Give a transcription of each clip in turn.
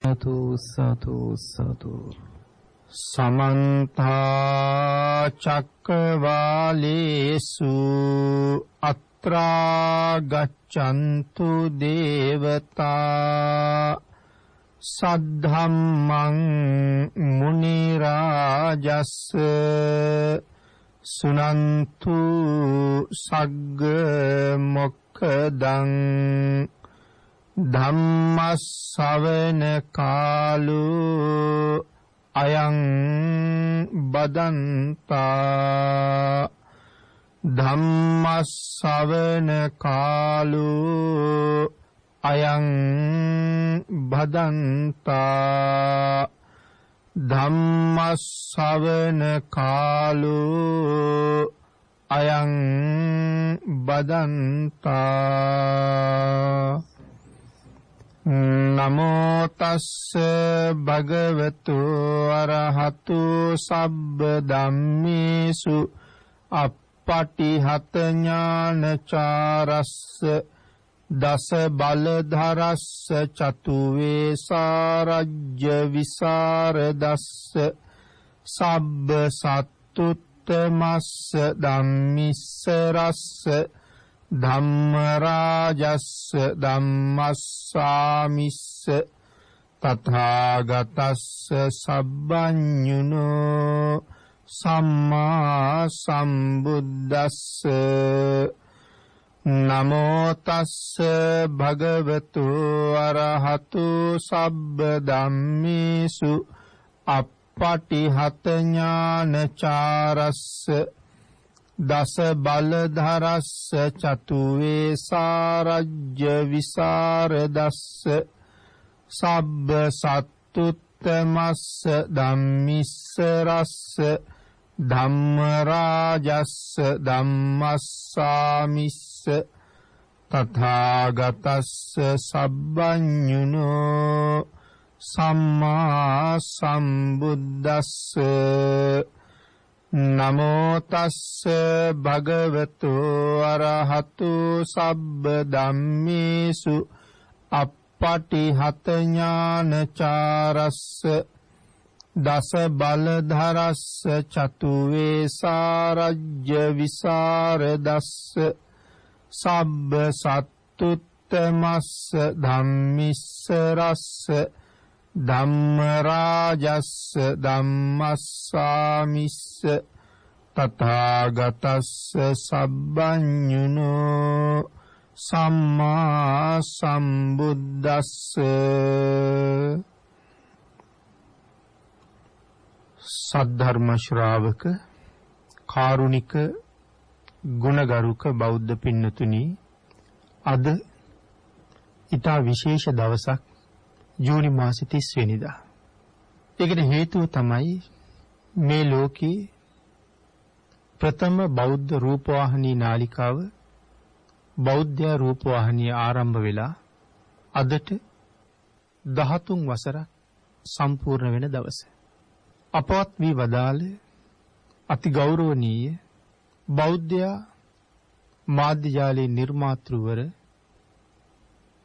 සතු සතු සතු සමන්ත චක්කවාලේසු අත්‍රා ගච්ඡන්තු දේවතා සද්ධම්මං මුනි රාජස් සුනන්තු සග්ග මොක්ඛදං ධම්මස්සවන කාලෝ අයං බදන්තා ධම්මස්සවන කාලෝ අයං බදන්තා ධම්මස්සවන කාලෝ අයං බදන්තා නමෝ තස්ස භගවතු අරහතු සබ්බ ධම්මේසු අප්පටිහත ඥානචාරස්ස දස බලධරස්ස චතු වේසාරජ්‍ය විසරදස්ස සබ්බ සත්තුත්තමස්ස ධම්මිස්ස රස්ස ධම්ම රාජස්ස ධම්මස්සාමිස්ස තථාගතස්ස සබ්බඤුනෝ සම්මා සම්බුද්දස්ස නමෝ තස්ස භගවතු අරහතු සබ්බ ධම්මේසු අප්පටිහත ඥානචාරස්ස දස බලධරස්ස චතු වේසාරජ්‍ය විසරදස්ස සබ්බ සත්තුත්තමස්ස ධම්මිස්ස රස්ස ධම්ම රාජස්ස ධම්මස්සාමිස්ස තථාගතස්ස සබ්බඤුනෝ සම්මා සම්බුද්දස්ස නමෝ තස්ස භගවතු අරහතු සබ්බ ධම්මේසු අප්පටිහත ඥානචාරස්ස දස බලධරස්ස චතු වේසාරජ්‍ය විසරදස්ස සබ්බ සත්තුත්තමස්ස ධම්මිස්ස රස්ස ධම්ම රාජස්ස ධම්මස්සාමිස්ස තථාගතස්ස සබ්බඤුනෝ සම්මා සම්බුද්දස්ස සද්ධර්ම ශ්‍රාවක කාරුණික ගුණගරුක බෞද්ධ පින්නතුනි, අද ඊට විශේෂ දවසක් ජූනි මාසෙ 30 වෙනිදා. ඒකට හේතුව තමයි මේ ලෝකේ ප්‍රථම බෞද්ධ රූපවාහිනී නාලිකාව බෞද්ධ රූපවාහිනිය ආරම්භ වෙලා අදට 13 වසරක් සම්පූර්ණ වෙන දවස. අපවත් වී වදාළ අති ගෞරවනීය බෞද්ධ මාධ්‍ය ජාලයේ නිර්මාතෘවර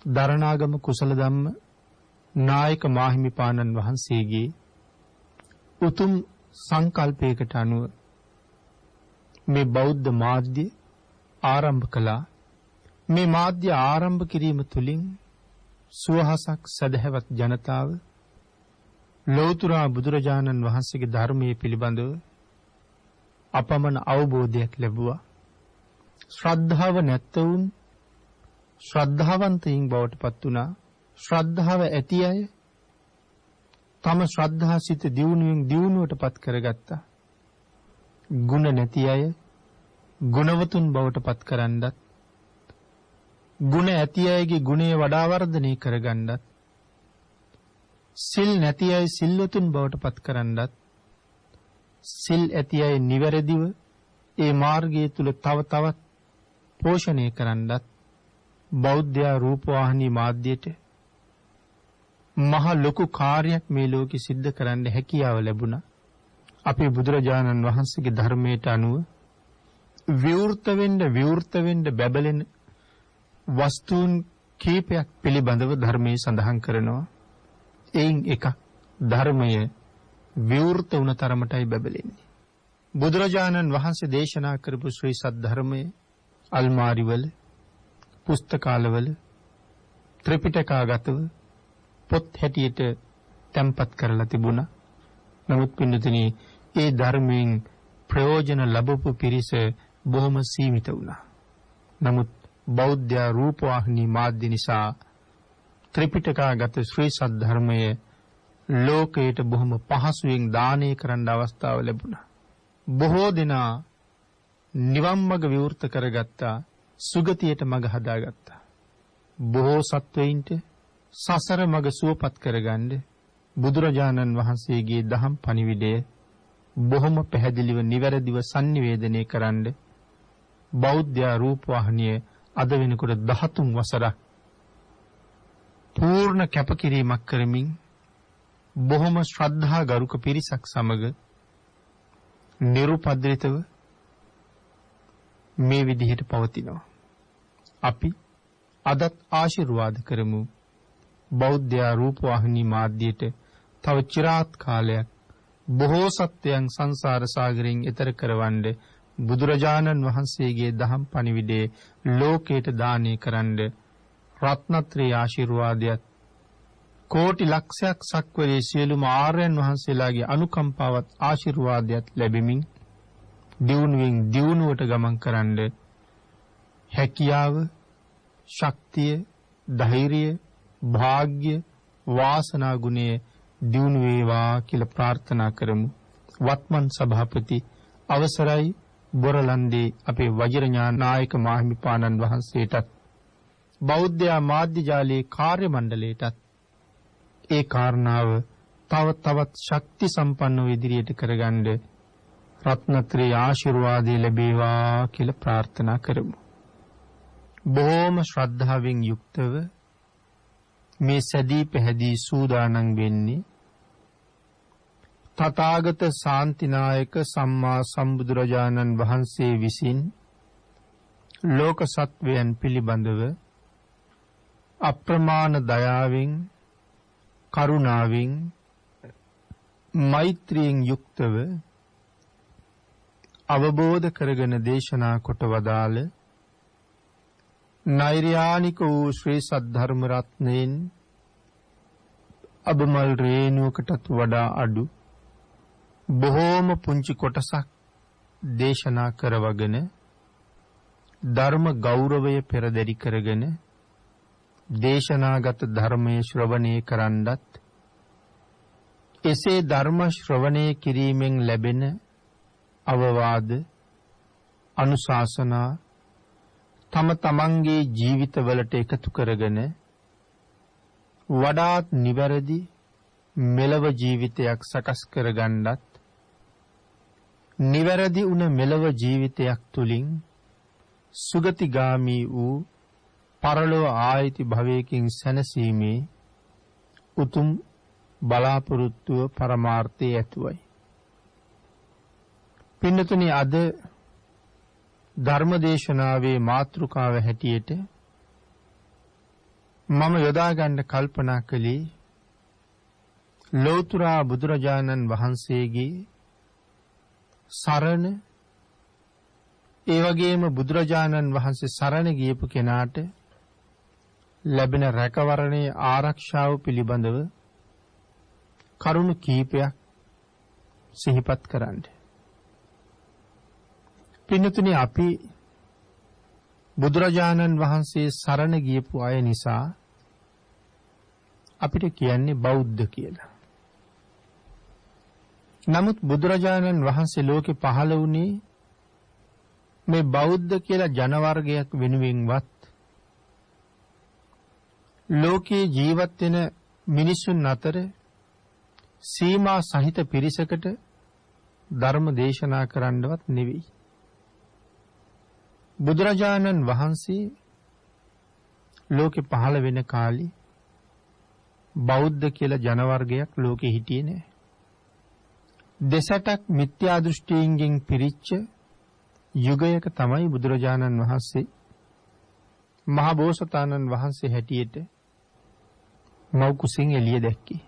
දරණාගම කුසල ධම්ම නායක මාහිමිපාණන් වහන්සේගේ උතුම් සංකල්පයකට අනුව මේ බෞද්ධ මාධ්‍ය ආරම්භ කළා. මේ මාධ්‍ය ආරම්භ කිරීම තුළින් සුවහසක් සදහැවත් ජනතාව ලෞතර බුදුරජාණන් වහන්සේගේ ධර්මයේ පිළිබඳව අපමණ අවබෝධයක් ලැබුවා. ශ්‍රද්ධාව නැත්තුන් ශ්‍රද්ධාවන්තයින් බවට පත් වුණා. ශ්‍රද්ධාව ඇති අය තම ශ්‍රද්ධාසිත දියුණුවට පත් කරගත්තා. ගුණ නැති අය ගුණවතුන් බවට පත් කරන්නත්, ගුණ ඇති අයගේ ගුණය වඩා වර්ධනය කරගන්නත්, සිල් නැති අය සිල්වතුන් බවට පත් කරන්නත්, සිල් ඇති අය නිවැරදිව ඒ මාර්ගය තුල තව තවත් පෝෂණය කරන්නත් බෞද්ධ රූපවාහිනී මාධ්‍යයට මහ ලොකු කාර්යයක් මේ ලෝකෙ සිද්ධ කරන්න හැකියාව ලැබුණා. අපේ බුදුරජාණන් වහන්සේගේ ධර්මයට අනුව විවෘත වෙන්න බැබලෙන වස්තුන් කීපයක් පිළිබඳව ධර්මයේ සඳහන් කරනවා. එයින් එකක් ධර්මය විවෘත වුණ තරමටයි බබලෙන්නේ. බුදුරජාණන් වහන්සේ දේශනා කරපු ශ්‍රී සද්ධර්මයේ අල්මාරිවල, පුස්තකාලවල, ත්‍රිපිටකාගතව පොත් හැටියට තැන්පත් කරලා තිබුණා. නමුත් පින්නතුනි, ඒ ධර්මයෙන් ප්‍රයෝජන ලැබපු පිරිස බොහොම සීමිත වුණා. නමුත් බෞද්ධ රූපවාහිනී මාධ්‍ය නිසා ත්‍රිපිටකාගත ශ්‍රී සද්ධර්මයේ ලෝකයට බොහොම පහසුවෙන් දානය කරන්න අවස්ථාව ලැබුණා. බොහෝ දෙනා නිවන් මඟ විවෘත කරගත්තා, සුගතියට මඟ හදාගත්තා. බොහෝ සත්වයින්ට සසර මඟ සුවපත් කරගන්න බුදුරජාණන් වහන්සේගේ දහම් පණිවිඩය බොහොම පැහැදිලිව නිවැරදිව sannivedanaya කරන්න බෞද්ධ රූපවාහිනිය අද වෙනකොට 13 වසරක් පූර්ණ කැපකිරීමක් කරමින් බොහොම ශ්‍රද්ධා ගරුක පිරිසක් සමග නිරුපද්‍රිතව මේ විදිහට පවතිනවා. අපි අදත් ආශිර්වාද කරමු බෞද්ධ රූපවාහිනී මාධ්‍යයට තව চিරාත් කාලයක් බොහෝ සත්‍යයන් සංසාර සාගරයෙන් එතර කරවන්න බුදුරජාණන් වහන්සේගේ දහම් පණිවිඩය ලෝකයට දානය කරන්න රත්නත්‍රි ආශිර්වාදයක් කෝටි ලක්ෂයක් සක්වලේ සියලුම ආර්යයන් වහන්සේලාගේ අනුකම්පාවත් ආශිර්වාදයක් ලැබෙමින් දියුණුවෙන් දියුණුවට ගමන් කරන්න හැකියාව, ශක්තිය, ධෛර්යය, වාග්ය, වාසනා ගුණය දියුණු වේවා කියලා ප්‍රාර්ථනා කරමු. වත්මන් සභාපති අවසරයි බොරලන්දේ අපේ වජිරඥාන නායක මාහිමිපාණන් වහන්සේටත් බෞද්ධ මාධ්‍ය ජාලයේ කාර්ය මණ්ඩලයටත් ඒ කාරණාව තවත් ශක්ති සම්පන්නව ඉදිරියට කරගන්න රත්නත්‍රි ආශිර්වාදය ලැබේවා කියලා ප්‍රාර්ථනා කරමු. බොහෝම ශ්‍රද්ධාවෙන් යුක්තව මේ සැදී පැහැදී සූදානම් වෙන්නේ තථාගත ශාන්තිනායක සම්මා සම්බුදුරජාණන් වහන්සේ විසින් ලෝක සත්වයන් පිළිබඳව අප්‍රමාණ දයාවෙන්, කරුණාවෙන්, මෛත්‍රියෙන් යුක්තව අවබෝධ කරගෙන දේශනා කොට වදාළ නෛර්යානික වූ ශ්‍රී සද්ධර්ම රත්නයෙන් අබමල් රේණුවකටත් වඩා අඩු බොහෝම පුංචි කොටසක් දේශනා කරවගෙන ධර්ම ගෞරවය පෙරදරි කරගෙන දේශනාගත ධර්මයේ ශ්‍රවණය කරන්නත් එසේ ධර්ම ශ්‍රවණය කිරීමෙන් ලැබෙන අවවාද අනුශාසනා තම තමන්ගේ ජීවිතවලට එකතු කරගෙන වඩාත් නිවැරදි මෙලව ජීවිතයක් සකස් කරගන්නත් නිවැරදි වුණ මෙලව ජීවිතයක් තුලින් සුගතිගාමී වූ පරලොව ආයති භවයකින් සැනසීමේ උතුම් බලාපොරොත්තුව පරමාර්ථයේ ඇතුවයි. පින්නතුනි, අද ධර්මදේශනාවේ මාතෘකාව හැටියට මම යොදා ගන්න කල්පනා කළේ ලෞතර බුදුරජාණන් වහන්සේගේ සරණ, ඒ වගේම බුදුරජාණන් වහන්සේ සරණ ගියපු කෙනාට ලැබෙන රැකවරණයේ ආරක්ෂාව පිළිබඳව කරුණු කීපයක් සිහිපත් කරන්න. පින්නතුනි, අපි බුදුරජාණන් වහන්සේ සරණ ගියපු අය නිසා අපිට කියන්නේ බෞද්ධ කියලා. නමුත් බුදුරජාණන් වහන්සේ ලෝකේ පහළ වුණේ මේ බෞද්ධ කියලා ජන වර්ගයක් වෙනුවෙන්වත් ලෝකේ ජීවත් වෙන මිනිසුන් අතර සීමා සහිත පිරිසකට ධර්ම දේශනා කරන්නවත් නෙවෙයි. බුදුරජාණන් වහන්සේ ලෝකේ පහළ වෙන කාලේ බෞද්ධ කියලා ජන වර්ගයක් ලෝකේ හිටියේ නෑ. දෙසටක් මිත්‍යා දෘෂ්ටියෙන් පිරිච්ච යුගයක තමයි බුදුරජාණන් වහන්සේ මහා බෝසතාණන් වහන්සේ හැටියට මව් කුසින් එළිය දැක්කේ.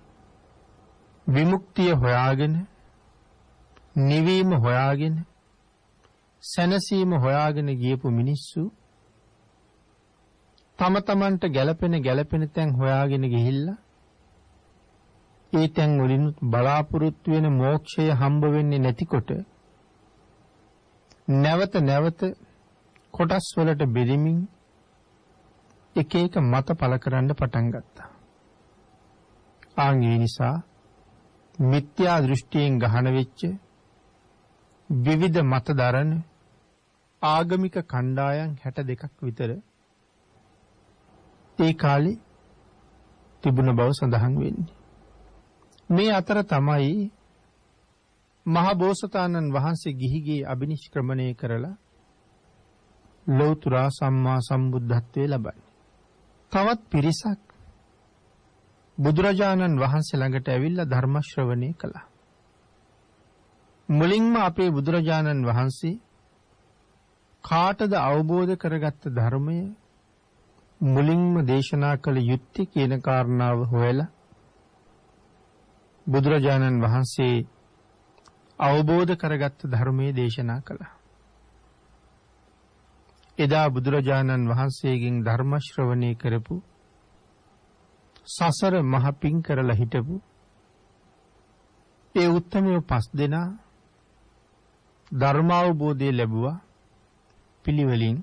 විමුක්තිය හොයාගෙන නිවීම හොයාගෙන සැනසීම හොයාගෙන ගියපු මිනිස්සු තම තමන්ට ගැළපෙන තැන් හොයාගෙන ගිහිල්ලා ඒ තැන් වලින් බලාපොරොත්තු වෙන මෝක්ෂය හම්බ වෙන්නේ නැතිකොට නැවත කොටස් වලට බෙදෙමින් එක එක මත පළ කරන්න පටන් ගත්තා. ඒ නිසා මිත්‍යා දෘෂ්ටියෙන් ගහන වෙච්ච විවිධ මත දරන ආගමික කණ්ඩායම් 62ක් විතර ඒ කාලේ තිබුණ බව සඳහන් වෙන්නේ. මේ අතර තමයි මහ බෝසතාණන් වහන්සේ ගිහිගේ අබිනිෂ්ක්‍රමණය කරලා ලෞතර සම්මා සම්බුද්ධත්වයේ ලබන්නේ. තවත් පිරිසක් බුදුරජාණන් වහන්සේ ළඟට ඇවිල්ලා ධර්ම ශ්‍රවණය කළා. මුලින්ම අපේ බුදුරජාණන් වහන්සේ කාටද අවබෝධ කරගත්ත ධර්මය මුලින්ම දේශනා කළ යුත්තේ කියන කාරණාව හොයලා බුදුරජාණන් වහන්සේ අවබෝධ කරගත්ත ධර්මයේ දේශනා කළා. එදා බුදුරජාණන් වහන්සේගෙන් ධර්ම ශ්‍රවණය කරපු සසර මහ පිං කරලා හිටපු ඒ උත්තමයෝ 5 දෙනා ධර්මාවබෝධය ලැබුවා පිළිවෙලින්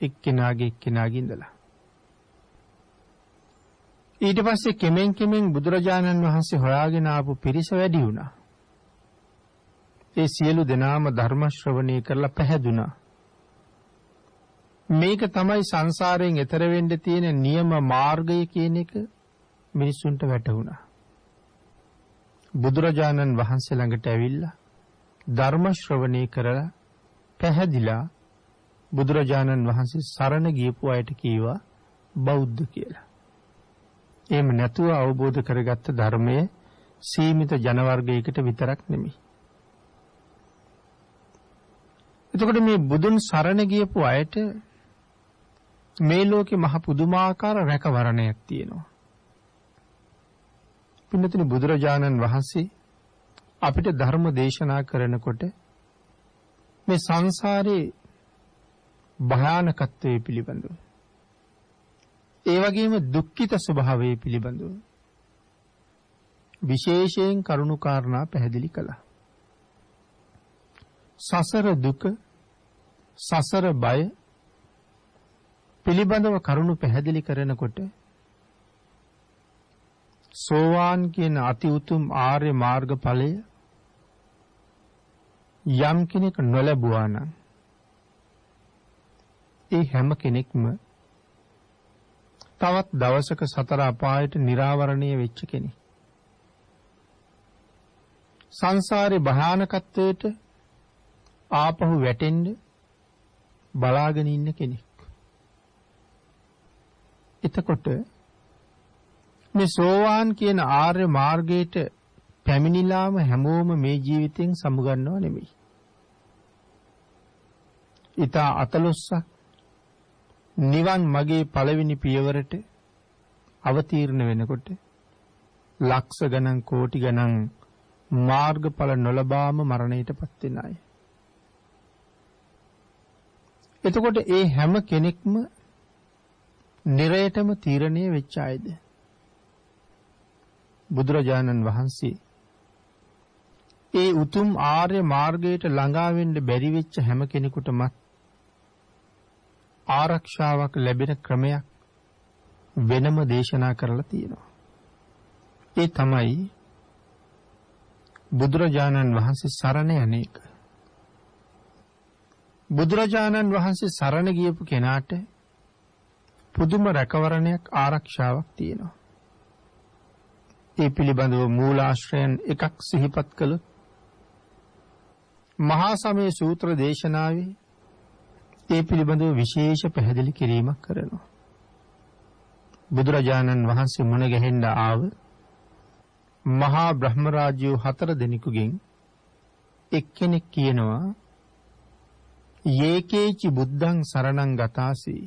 එක්කෙනාගේ ඉඳලා. ඊට පස්සේ කෙමෙන් බුදුරජාණන් වහන්සේ හොයාගෙන ආපු පිරිස වැඩි වුණා. ඒ සියලු දෙනාම ධර්ම ශ්‍රවණය කරලා පැහැදුනා. මේක තමයි සංසාරයෙන් එතර වෙන්න තියෙන නියම මාර්ගය කියන එක මිනිසුන්ට වැටහුණා. බුදුරජාණන් වහන්සේ ළඟට ඇවිල්ලා ධර්ම ශ්‍රවණය කරලා පැහැදිලා බුදුරජාණන් වහන්සේ සරණ ගියපු අයට කීවා බෞද්ධ කියලා. එහෙම නැතුව අවබෝධ කරගත්ත ධර්මයේ සීමිත ජන වර්ගයකට විතරක් නෙමෙයි. එතකොට මේ බුදුන් සරණ ගියපු අයට මේ ලෝකේ මහ පුදුමාකාර රැකවරණයක් තියෙනවා. පින්නතුනි බුදුරජාණන් වහන්සේ අපිට ධර්ම දේශනා කරනකොට මේ සංසාරේ භයානකත්වයේ පිළිබඳව ඒ වගේම දුක්ඛිත ස්වභාවය පිළිබඳව විශේෂයෙන් කරුණු කාරණා පැහැදිලි කළා. සසර දුක සසර බය පිළිබඳව කරුණු පැහැදිලි කරනකොට සෝවාන් කියන අති උතුම් ආර්ය මාර්ගඵලය යම් කෙනෙක් නොලැබුවා නම් ඒ හැම කෙනෙක්ම තවත් දවසක සතර අපායට නිරාවරණය වෙච්ච කෙනෙක්. සංසාරේ භයානකත්වයට ආපහු වැටෙන්න බලාගෙන ඉන්න කෙනෙක්. එතකොට මේ සෝවාන් කියන ආර්ය මාර්ගයට පැමිණිලාම හැමෝම මේ ජීවිතෙන් සමුගන්නව නෙමෙයි. ඊට අතලොස්සක් නිවන් මගේ පළවෙනි පියවරට අවතීර්ණ වෙනකොට ලක්ෂ ගණන් කෝටි ගණන් මාර්ගඵල නොලබාම මරණයටපත් වෙන අය. එතකොට ඒ හැම කෙනෙක්ම නිරයටම තීරණය වෙච්ච අයද? බුදුරජාණන් වහන්සේ ඒ උතුම් ආර්ය මාර්ගයට ළඟා වෙන්න බැරි වෙච්ච හැම කෙනෙකුටම ආරක්ෂාවක් ලැබෙන ක්‍රමයක් වෙනම දේශනා කරලා තියෙනවා. ඒ තමයි බුදුරජාණන් වහන්සේ සරණ යන එක. බුදුරජාණන් වහන්සේ සරණ ගියපු කෙනාට පුදුම රැකවරණයක් ආරක්ෂාවක් තියෙනවා. ඒ පිළිබඳව මූලාශ්‍රයන් එකක් සිහිපත් කළොත් මහා සමය සූත්‍ර දේශනාවේ ඒ පිළිබඳව විශේෂ පැහැදිලි කිරීමක් කරනවා. බුදුරජාණන් වහන්සේ මුණ ගැහෙන්න ආව මහා බ්‍රහ්ම රාජ්‍යෝ 4 දෙනෙකුගෙන් එක්කෙනෙක් කියනවා යේකේචි බුද්ධං සරණං ගතාසි.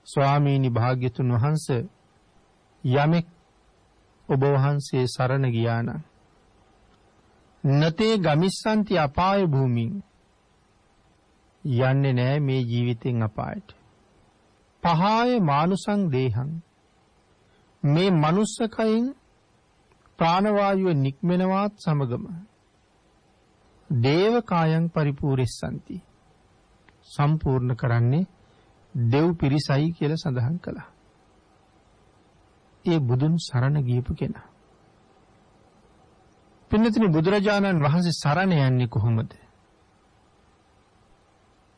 ස්වාමීනි භාග්‍යතුන් වහන්සේ යමෙක් ඔබ වහන්සේ සරණ ගියා නම් නතේ ගමිස්සන්ති අපාය භූමින් යන්නේ නෑ මේ ජීවිතෙන් අපායට. පහාය මානුසං දේහං මේ මනුස්සකයෙන් ප්‍රාණවායුව නික්මෙනවත් සමගම දේව කායං පරිපූර්ණස්සන්ති සම්පූර්ණ කරන්නේ දෙව් පිරිසයි කියලා සඳහන් කළා. ඒ බුදුන් සරණ ගියපු කෙනා. පින්නතුනි බුදුරජාණන් වහන්සේ සරණ යන්නේ කොහොමද?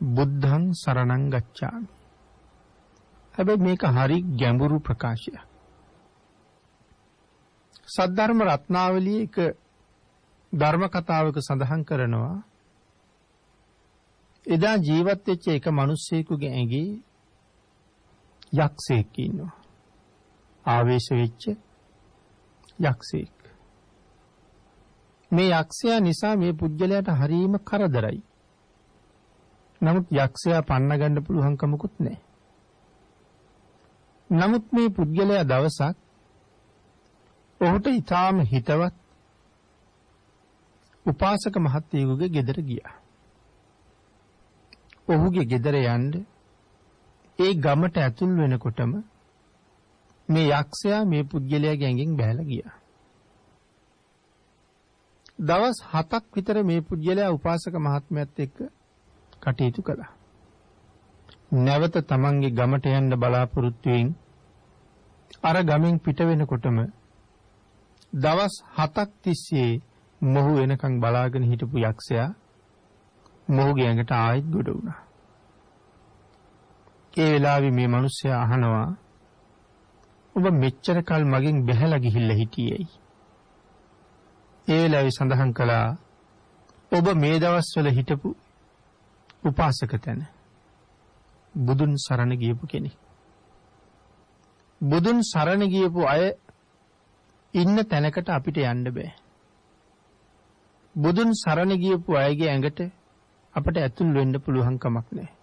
බුද්ධං සරණං ගච්ඡාමි. හැබැයි මේක හරි ගැඹුරු ප්‍රකාශයක්. සද්ධර්ම රත්නාවලියේ එක ධර්ම කතාවක සඳහන් කරනවා එදා ජීවත් වෙච්ච එක මිනිස්සෙකුගේ ඇඟේ යක්ෂයෙක් ඉන්නවා. ආවේශ වෙච්ච යක්ෂයෙක්. මේ යක්ෂයා නිසා මේ පුජ්‍යලයට හරීම කරදරයි. නමුත් යක්ෂයා පන්න ගන්න පුළුවන් කමකුත් නැහැ. නමුත් මේ පුජ්‍යලයා දවසක් ඔහුට ඊටාම හිතවත් උපාසක මහත්තයෙකුගේ ගෙදර ගියා. ඔහුගේ ගෙදර යන්න ඒ ගමට ඇතුල් වෙනකොටම මේ යක්ෂයා මේ පුජ්‍යලයාගේ ඇඟෙන් බැහැලා ගියා. දවස් 7ක් විතර මේ පුජ්‍යලයා උපාසක මහත්මයාත් එක්ක කටයුතු කළා. නැවත තමන්ගේ ගමට යන්න බලාපොරොත්තු වෙමින් අර ගමෙන් පිට වෙනකොටම දවස් 7ක් තිස්සේ මොහු වෙනකන් බලාගෙන හිටපු යක්ෂයා මොහුගේ ඇඟට ආයෙත් ගොඩ වුණා. ඒ වෙලාවේ මේ මිනිස්සයා අහනවා ඔබ මෙච්චර කල් මගෙන් බැහැලා ගිහිල්ලා හිටියේයි. ඒ වෙලාවේ සඳහන් කළා ඔබ මේ දවස්වල හිටපු උපාසක තැන බුදුන් සරණ ගියපු කෙනෙක්. බුදුන් සරණ ගියපු අය ඉන්න තැනකට අපිට යන්න බෑ. බුදුන් සරණ ගියපු අයගේ ඇඟට අපට ඇතුල් වෙන්න පුළුවන් කමක් නැහැ.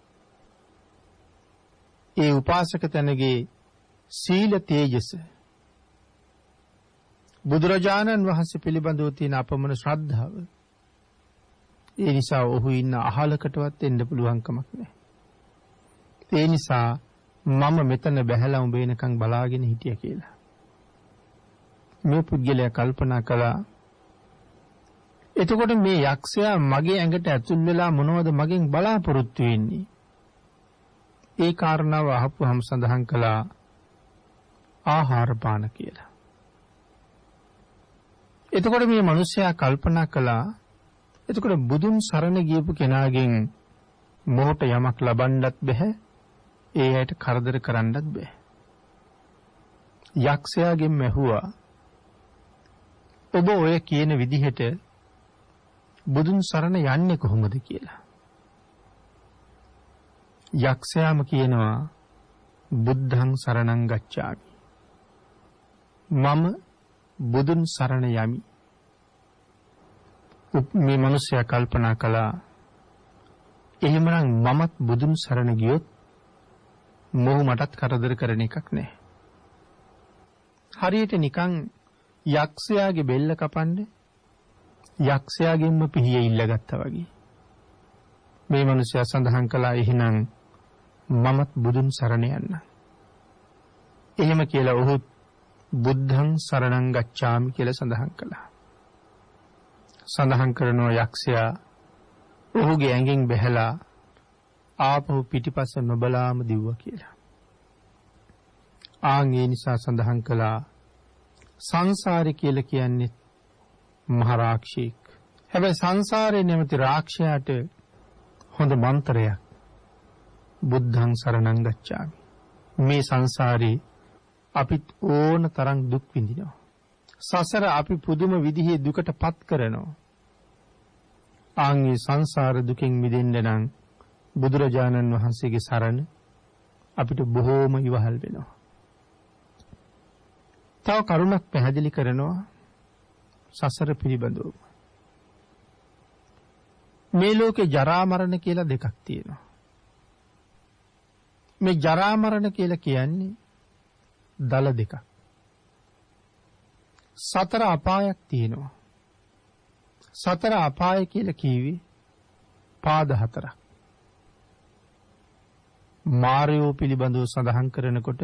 ඒ උපාසක තැනගේ සීල තේජස බුදුරජාණන් වහන්සේ පිළිබඳව තියෙන අපමණ ශ්‍රද්ධාව ඒ නිසා ඔහු ඉන්න අහලකටවත් එන්න පුළුවන් කමක් නැහැ. ඒ නිසා මම මෙතන බැහැලා උඹ එනකන් බලාගෙන හිටියා කියලා. මේ පුද්ගලයා කල්පනා කළා එතකොට මේ යක්ෂයා මගේ ඇඟට ඇතුල් වෙලා මොනවද මගෙන් බලාපොරොත්තු වෙන්නේ? ඒ කාරණාව අහපුවම සඳහන් කළා ආහාර පාන කියලා. එතකොට මේ මිනිසයා කල්පනා කළා එතකොට බුදුන් සරණ ගියපු කෙනාගෙන් මොහොත යමක් ලබන්නත් බෑ ඒ ඇයට කරදර කරන්නත් බෑ. යක්ෂයාගෙන් ඇහුවා ඔබ ඔය කියන විදිහට බුදුන් සරණ යන්නේ කොහොමද කියලා. යක්ෂයාම කියනවා බුද්ධං සරණං ගච්ඡාමි. මම බුදුන් සරණ යමි. මේ මිනිසයා කල්පනා කළා එහෙමනම් මමත් බුදුන් සරණ ගියොත් මොහු මටත් කරදර කරන එකක් නැහැ. හරියට නිකන් යක්ෂයාගේ බෙල්ල කපන්නේ යක්ෂයාගෙන්ම පිහිය ඉල්ලගත්තා වගේ. මේ මිනිසයා සඳහන් කළා එහෙනම් මමත් බුදුන් සරණ යන්න. එහෙම කියලා ඔහු බුද්ධං සරණං ගච්ඡාමි කියලා සඳහන් කළා. සඳහන් කරනවා යක්ෂයා ඔහුගේ ඇඟෙන් බැහැලා ආපහු පිටිපස්ස නොබලාම දිව්වා කියලා. ඒ නිසා සඳහන් කළා සංසාරي කියලා කියන්නේ මහ රාක්ෂයෙක්. හැබැයි සංසාරේ නැමැති රාක්ෂයාට හොඳ මන්ත්‍රයක් බුද්ධං සරණං ගච්ඡාමි. මේ සංසාරේ අපිත් ඕන තරම් දුක් විඳිනවා. සසර අපි පුදුම විදිහේ දුකටපත් කරනවා. ආන්ගේ සංසාර දුකෙන් මිදෙන්න නම් බුදුරජාණන් වහන්සේගේ සරණ අපිට බොහෝම ඉවහල් වෙනවා. තව කරුණක් පැහැදිලි කරනවා සසර පිළිබඳව. මේ ලෝකේ ජරා මරණ කියලා දෙකක් තියෙනවා. මේ ජරා මරණ කියලා කියන්නේ දල දෙකක්. සතර අපායක් තියෙනවා. සතර අපාය කියලා කිව්වේ පාද හතරක්. මාරයෝ පිළිබඳව සඳහන් කරනකොට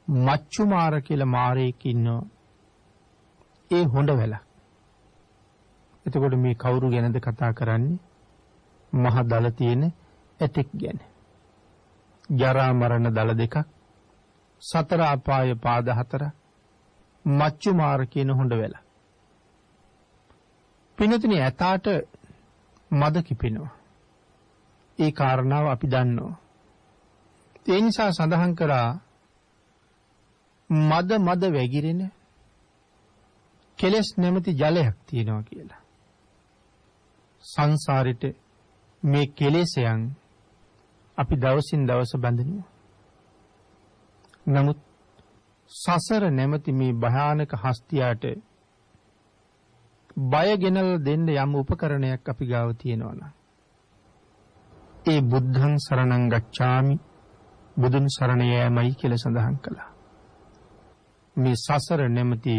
මච්චු මාර කියලා මාරයෙක් ඉන්නවා. ඒ හොඬ වැලක්. එතකොට මේ කවුරු ගැනද කතා කරන්නේ? මහ දල තියෙන ඇතෙක් ගැන. ජරා මරණ දල දෙකක්, සතර අපාය පාද හතර, මච්චු මාර කියන හොඬ වැල. පින්නතුනි, ඇතාට මද කිපෙනවා. ඒ කාරණාව අපි දන්නවා. ඒ නිසා සඳහන් කරා මද වැగిරෙන කෙලස් නැමැති ජලයක් තියෙනවා කියලා. සංසාරෙට මේ කෙලෙසයන් අපි දවසින් දවස බඳිනවා. නමුත් සසර නැමැති මේ භයානක හස්තියට බය ගෙනල්ලා දෙන්න යම් උපකරණයක් අපි ගාව තියෙනවා නම් ඒ බුද්ධං සරණං ගච්ඡාමි, බුදුන් සරණ යෑමයි කියලා සඳහන් කළා. මේ සසර නැමැති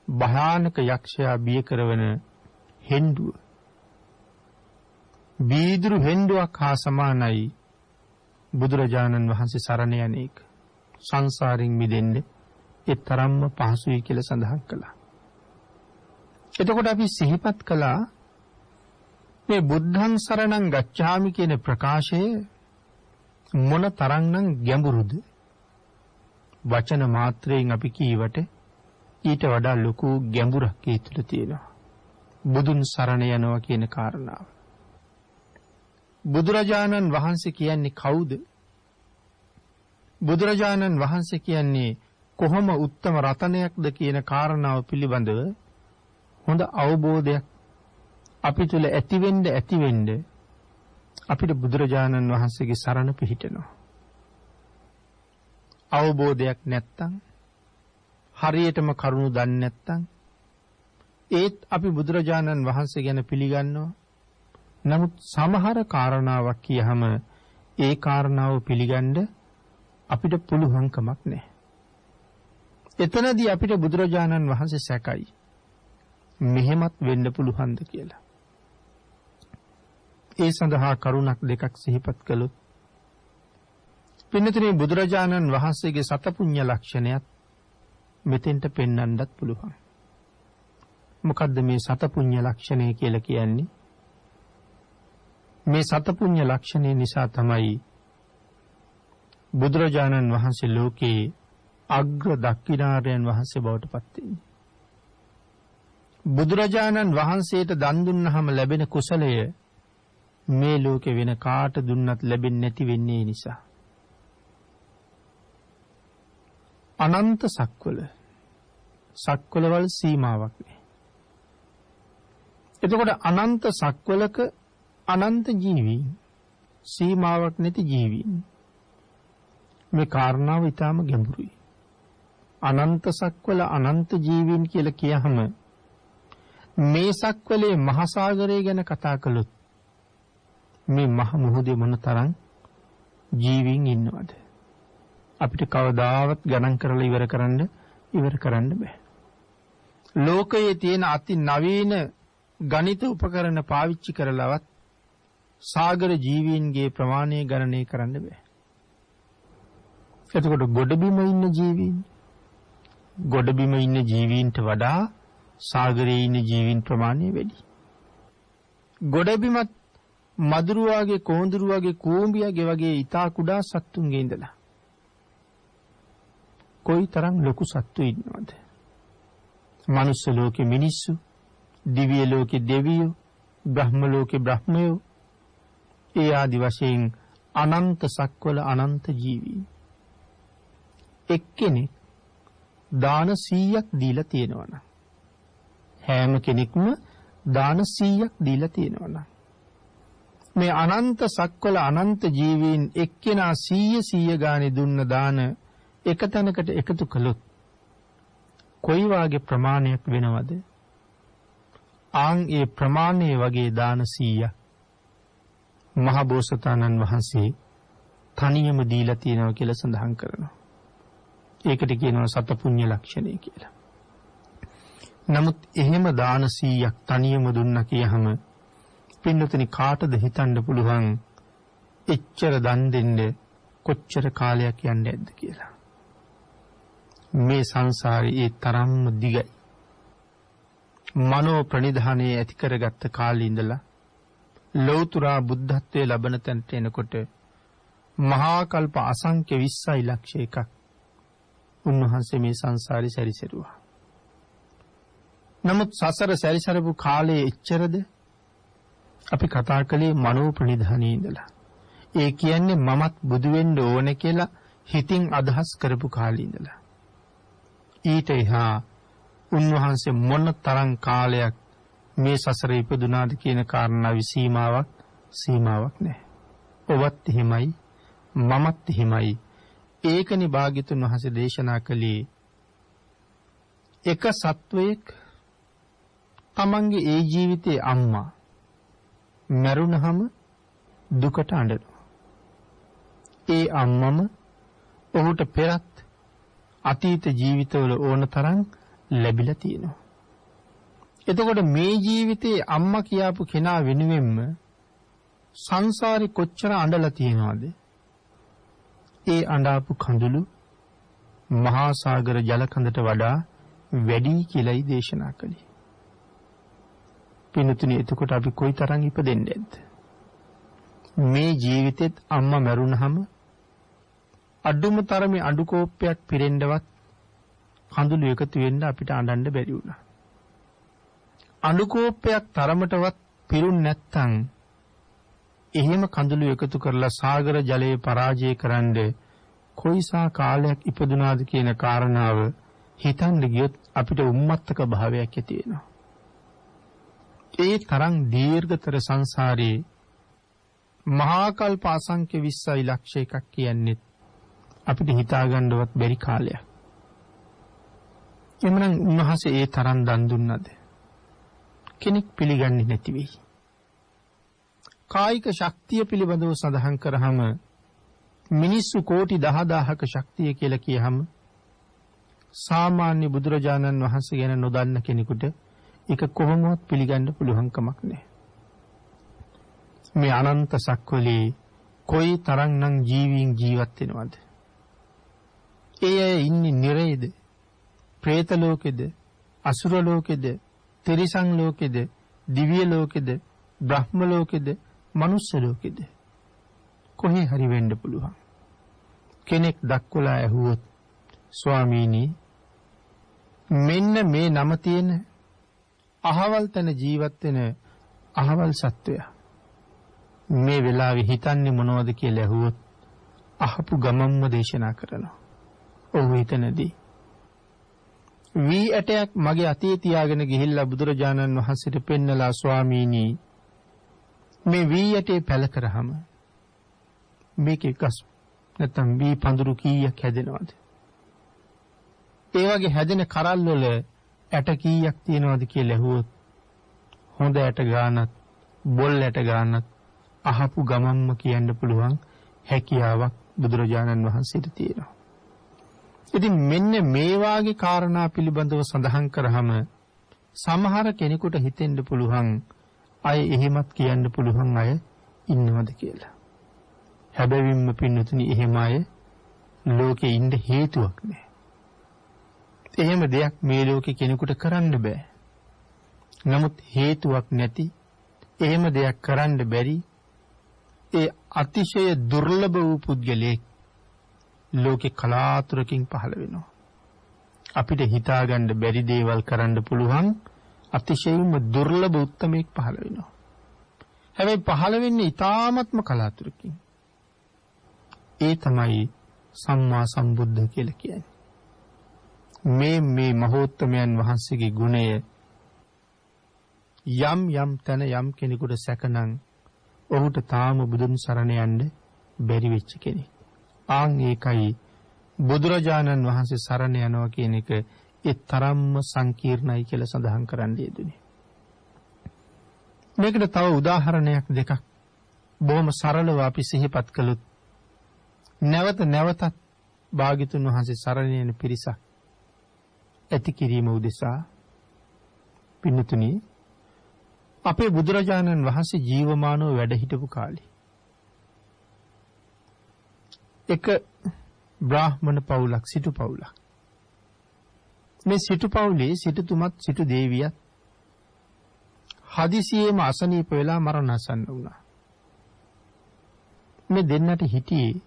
භයානක යක්ෂයා බිය කරවන හෙන්ඩුව, බීදුරු හෙන්ඩුවක් හා සමානයි බුදුරජාණන් වහන්සේ සරණ යන එක. සංසාරින් මිදෙන්න ඒ තරම්ම පහසුයි කියලා සඳහන් කළා. එතකොට අපි සිහිපත් කළා මේ බුද්ධං සරණං ගච්ඡාමි කියන ප්‍රකාශය මොන තරම්නම් ගැඹුරුද? වචන මාත්‍රයෙන් අපි කීවට ඊට වඩා ලොකු ගැඹුරක් ඒ තුළ තියෙනවා. බුදුන් සරණ යනවා කියන කාරණාව. බුදුරජාණන් වහන්සේ කියන්නේ කවුද? බුදුරජාණන් වහන්සේ කියන්නේ කොහොම උත්තම රතනයක්ද කියන කාරණාව පිළිබඳව හොඳ අවබෝධයක් අපි තුල ඇති වෙන්න අපිට බුදුරජාණන් වහන්සේගේ සරණ පිහිටනවා. අවබෝධයක් නැත්තම්, හරියටම කරුණු දන්නේ නැත්තම් ඒත් අපි බුදුරජාණන් වහන්සේ ගැන පිළිගන්නවා. නමුත් සමහර කාරණාවක් කියහම ඒ කාරණාව පිළිගන්න අපිට පුළුවන්කමක් නැහැ. එතනදී අපිට බුදුරජාණන් වහන්සේ සැකයි මෙහෙමත් වෙන්න පුළුවන්ද කියලා. ඒ සඳහා කරුණක් දෙකක් සිහිපත් කළොත්, පින්නතුනේ බුදුරජාණන් වහන්සේගේ සතපුඤ්ඤ ලක්ෂණයත් මෙතෙන්ට පෙන්වන්නත් පුළුවන්. මොකද්ද මේ සතපුඤ්ඤ ලක්ෂණය කියලා කියන්නේ? මේ සතපුඤ්ඤ ලක්ෂණය නිසා තමයි බුදුරජාණන් වහන්සේ ලෝකේ අග්‍ර දක්ඛිනාරයන් වහන්සේ බවට පත් වෙන්නේ. බුදුරජාණන් වහන්සේට දන් දුන්නාම ලැබෙන කුසලය මේ ලෝකේ වෙන කාට දුන්නත් ලැබෙන්නේ නැති වෙන්නේ නිසා. අනන්ත සක්වලවල සීමාවක් නැහැ. එතකොට අනන්ත සක්වලක අනන්ත ජීවීන්, සීමාවක් නැති ජීවීන්. මේ කාරණාව ඊටාම ගැඹුරුයි. අනන්ත සක්වල අනන්ත ජීවීන් කියලා කියහම මේ සක්වලේ මහා සාගරය ගැන කතා කළොත් මේ මහ මුහුදේ මොන තරම් ජීවීන් ඉන්නවද? අපිට කවදාවත් ගණන් කරලා ඉවර කරන්න බෑ. ලෝකයේ තියෙන අති නවීන ගණිත උපකරණ පාවිච්චි කරලවත් සාගර ජීවීන්ගේ ප්‍රමාණය ගණනය කරන්න බෑ. එතකොට ගොඩබිම ඉන්න ජීවීන්ට වඩා සාගරයේ ඉන්න ජීවීන් ප්‍රමාණය වැඩි. ගොඩබිමත් මදුරුවාගේ, කොඳුරුවාගේ, කූඹියාගේ වගේ ඊටා කුඩා සත්තුන්ගේ ඉඳලා කොයිතරම් ලොකු සත්තු ඉන්නවද? මනුස්ස ලෝකේ මිනිස්සු, දිව්‍ය ලෝකේ දෙවියෝ, බ්‍රහ්ම ලෝකේ බ්‍රහ්මයෝ, ඒ ආදි වශයෙන් අනන්ත සක්වල අනන්ත ජීවීන්. එක්කෙනෙක් දාන 100ක් දීලා තියෙනවනම්, හැම කෙනෙක්ම දාන 100ක් දීලා තියෙනවනම්, මේ අනන්ත සක්වල අනන්ත ජීවීන් එක්කෙනා 100 ගානේ දුන්න දාන එක තැනකට එකතු කළොත් කොයි වාගේ ප්‍රමාණයක් වෙනවද? ආන් ඒ ප්‍රමාණය වගේ දාන 100ක් මහ බෝසතාණන් වහන්සේ තනියම දීලා තියෙනවා කියලා සඳහන් කරනවා. ඒකට කියනවා සතපුඤ්ඤ ලක්ෂණය කියලා. නමුත් එහෙම දාන 100ක් තනියම දුන්නා කියහම පින්නතුනි කාටද හිතන්න පුළුවන් එච්චර දන් දෙන්න කොච්චර කාලයක් යන්නේ නැද්ද කියලා. මේ සංසාරේ ඒ තරම්ම දිගයි. මනෝ ප්‍රනිධානයේ ඇති කරගත්ත කාලේ ඉඳලා ලෞතර බුද්ධත්වයේ ලබන තැනට එනකොට මහා කල්ප අසංඛ්‍ය 20 ලක්ෂ එකක් උන්වහන්සේ මේ සංසාරේ සැරිසරුවා. නමුත් සසර සැරිසරපු කාලයේ එච්චරද? අපි කතා කළේ මනෝ ප්‍රනිධානයේ ඉඳලා. ඒ කියන්නේ මමත් බුදු වෙන්න ඕන කියලා හිතින් අදහස් කරපු කාලේ ඉඳලා. ඊට එහා උන්වහන්සේ මොන තරම් කාලයක් මේ සසරේ ඉපදුනාද කියන කාරණාවේ සීමාවක් නැහැ. ඔවත් එහෙමයි මමත් එහෙමයි. ඒකනේ භාග්‍යතුන් වහන්සේ දේශනා කළේ එක සත්වයක් තමන්ගේ ඒ ජීවිතේ අම්මා මරුණහම දුකට අඬනවා. ඒ අම්මම ඔහුට පෙරත් අතීත ජීවිතවල ඕන තරම් ලැබිලා තියෙනවා. එතකොට මේ ජීවිතේ අම්මා කියාපු කෙනා වෙනුවෙන්ම සංසාරේ කොච්චර අඬලා තියෙනවද? ඒ අඬාපු කඳුළු මහා සාගර ජල කඳට වඩා වැඩි කියලායි දේශනා කළේ. පින්තුනි එතකොට අපි කොයි තරම් ඉපදෙන්නේ නැද්ද? මේ ජීවිතෙත් අම්මා මැරුණහම අඩුම තරමේ අඬු කෝප්පයක් පිරෙන්නවත් කඳුළු එකතු වෙන්න අපිට අඬන්න බැරි වුණා. අඬු කෝප්පයක් තරමටවත් පිරුන් නැත්තම් එහෙම කඳුළු එකතු කරලා සාගර ජලයේ පරාජය කරන්න කොයිසා කාලයක් ඉපදුනාද කියන කාරණාව හිතන්න ගියොත් අපිට උම්මත්තක භාවයක් ඇති වෙනවා. ඒ තරම් දීර්ඝතර සංසාරේ මහා කල්ප අසංඛ්‍ය 20 ලක්ෂ එකක් කියන්නේ අපිට හිතාගන්නවත් බැරි කාලයක්. එමනම් උන්වහන්සේ ඒ තරම් දන් දුන්නද? කෙනෙක් පිළිගන්නේ නැති වෙයි. කායික ශක්තිය පිළිබඳව සඳහන් කරාම මිනිස්සු කෝටි 10000ක ශක්තිය කියලා කියහම සාමාන්‍ය බුදුරජාණන් වහන්සේ ගැන නොදන්න කෙනෙකුට ඒක කොහොමවත් පිළිගන්න පුළුවන් කමක් නැහැ. මේ අනන්ත සක්වලේ කොයි තරම්නම් ජීවීන් ජීවත් වෙනවද? ඒ අය ඉන්නේ නිරේද? പ്രേත ලෝකෙද? අසුර ලෝකෙද? තිරිසන් ලෝකෙද? දිව්‍ය ලෝකෙද? බ්‍රහ්ම ලෝකෙද? මනුෂ්‍ය ලෝකෙද? කොහේ හරි වෙන්න පුළුවන්. කෙනෙක් දක්වලා ඇහුවොත් ස්වාමීනි මෙන්න මේ නම තියෙන අහවල් තැන ජීවත් වෙන අහවල් සත්වයා මේ වෙලාවේ හිතන්නේ මොනවද කියලා ඇහුවොත් අහපු ගමම්ම දේශනා කරනවා. ඔව් හිතනදී වී ඇටයක් මගේ අතේ තියාගෙන ගිහිල්ලා බුදුරජාණන් වහන්සේට පෙන්නලා ස්වාමීනි මේ වී ඇටේ පැල කරාම මේකේ ගස් නැත්නම් වී පඳුරු කීයක් හැදෙනවද? ඒ වගේ හැදෙන කරල් වල ඇට කීයක් තියෙනවද කියලා ඇහුවොත් හොඳ ඇට ගානක් බොල් ඇට ගානක් අහපු ගමම්ම කියන්න පුළුවන් හැකියාවක් බුදුරජාණන් වහන්සේට තියෙනවා. ඉතින් මෙන්න මේ වාගේ කාරණා පිළිබඳව සඳහන් කරාම සමහර කෙනෙකුට හිතෙන්න පුළුවන් අය එහෙමත් කියන්න පුළුවන් අය ඉන්නවද කියලා. හැබැයිම පින්නතුනි එහෙම අය ලෝකේ ඉන්න හේතුවක් නැහැ. එහෙම දෙයක් මේ ලෝකේ කෙනෙකුට කරන්න බෑ. නමුත් හේතුවක් නැති එහෙම දෙයක් කරන්න බැරි ඒ අතිශය දුර්ලභ වූ පුද්ගලයෙක් ලෝකේ කලාතුරකින් පහළ වෙනවා. අපිට හිතාගන්න බැරි දේවල් කරන්න පුළුවන් අතිශයින්ම දුර්ලභ උත්තමයෙක් පහළ වෙනවා. හැබැයි පහළ වෙන්නේ ඊ타ත්ම කලාතුරකින්. ඒ තමයි සම්මා සම්බුද්ධ කියලා කියන්නේ. මේ මහෝත්තමයන් වහන්සේගේ ගුණය යම් තැන යම් කෙනෙකුට සැකනම් ඔහුට තාම බුදුන් සරණ යන්න බැරි වෙච්ච කෙනෙක්. ආන් ඒකයි බුදුරජාණන් වහන්සේ සරණ යනවා කියන එක ඒ තරම්ම සංකීර්ණයි කියලා සඳහන් කරන්න යෙදුනේ. මේකට තව උදාහරණයක් දෙකක් බොහොම සරලව අපි සිහිපත් කළොත් නැවතත් භාග්‍යතුන් වහන්සේ සරණ යන පිරිසක් ඇති කිරීම උදෙසා පින්නතුනි අපේ බුදුරජාණන් වහන්සේ ජීවමානව වැඩ හිටපු කාලේ එක බ්‍රාහ්මණ පවුලක් සිටු පවුලක් මේ සිටු පවුලේ සිටුතුමත් සිටු දේවියත් හදිසියෙම අසනීප වෙලා මරණාසන්න වුණා. මේ දෙන්නට හිටියේ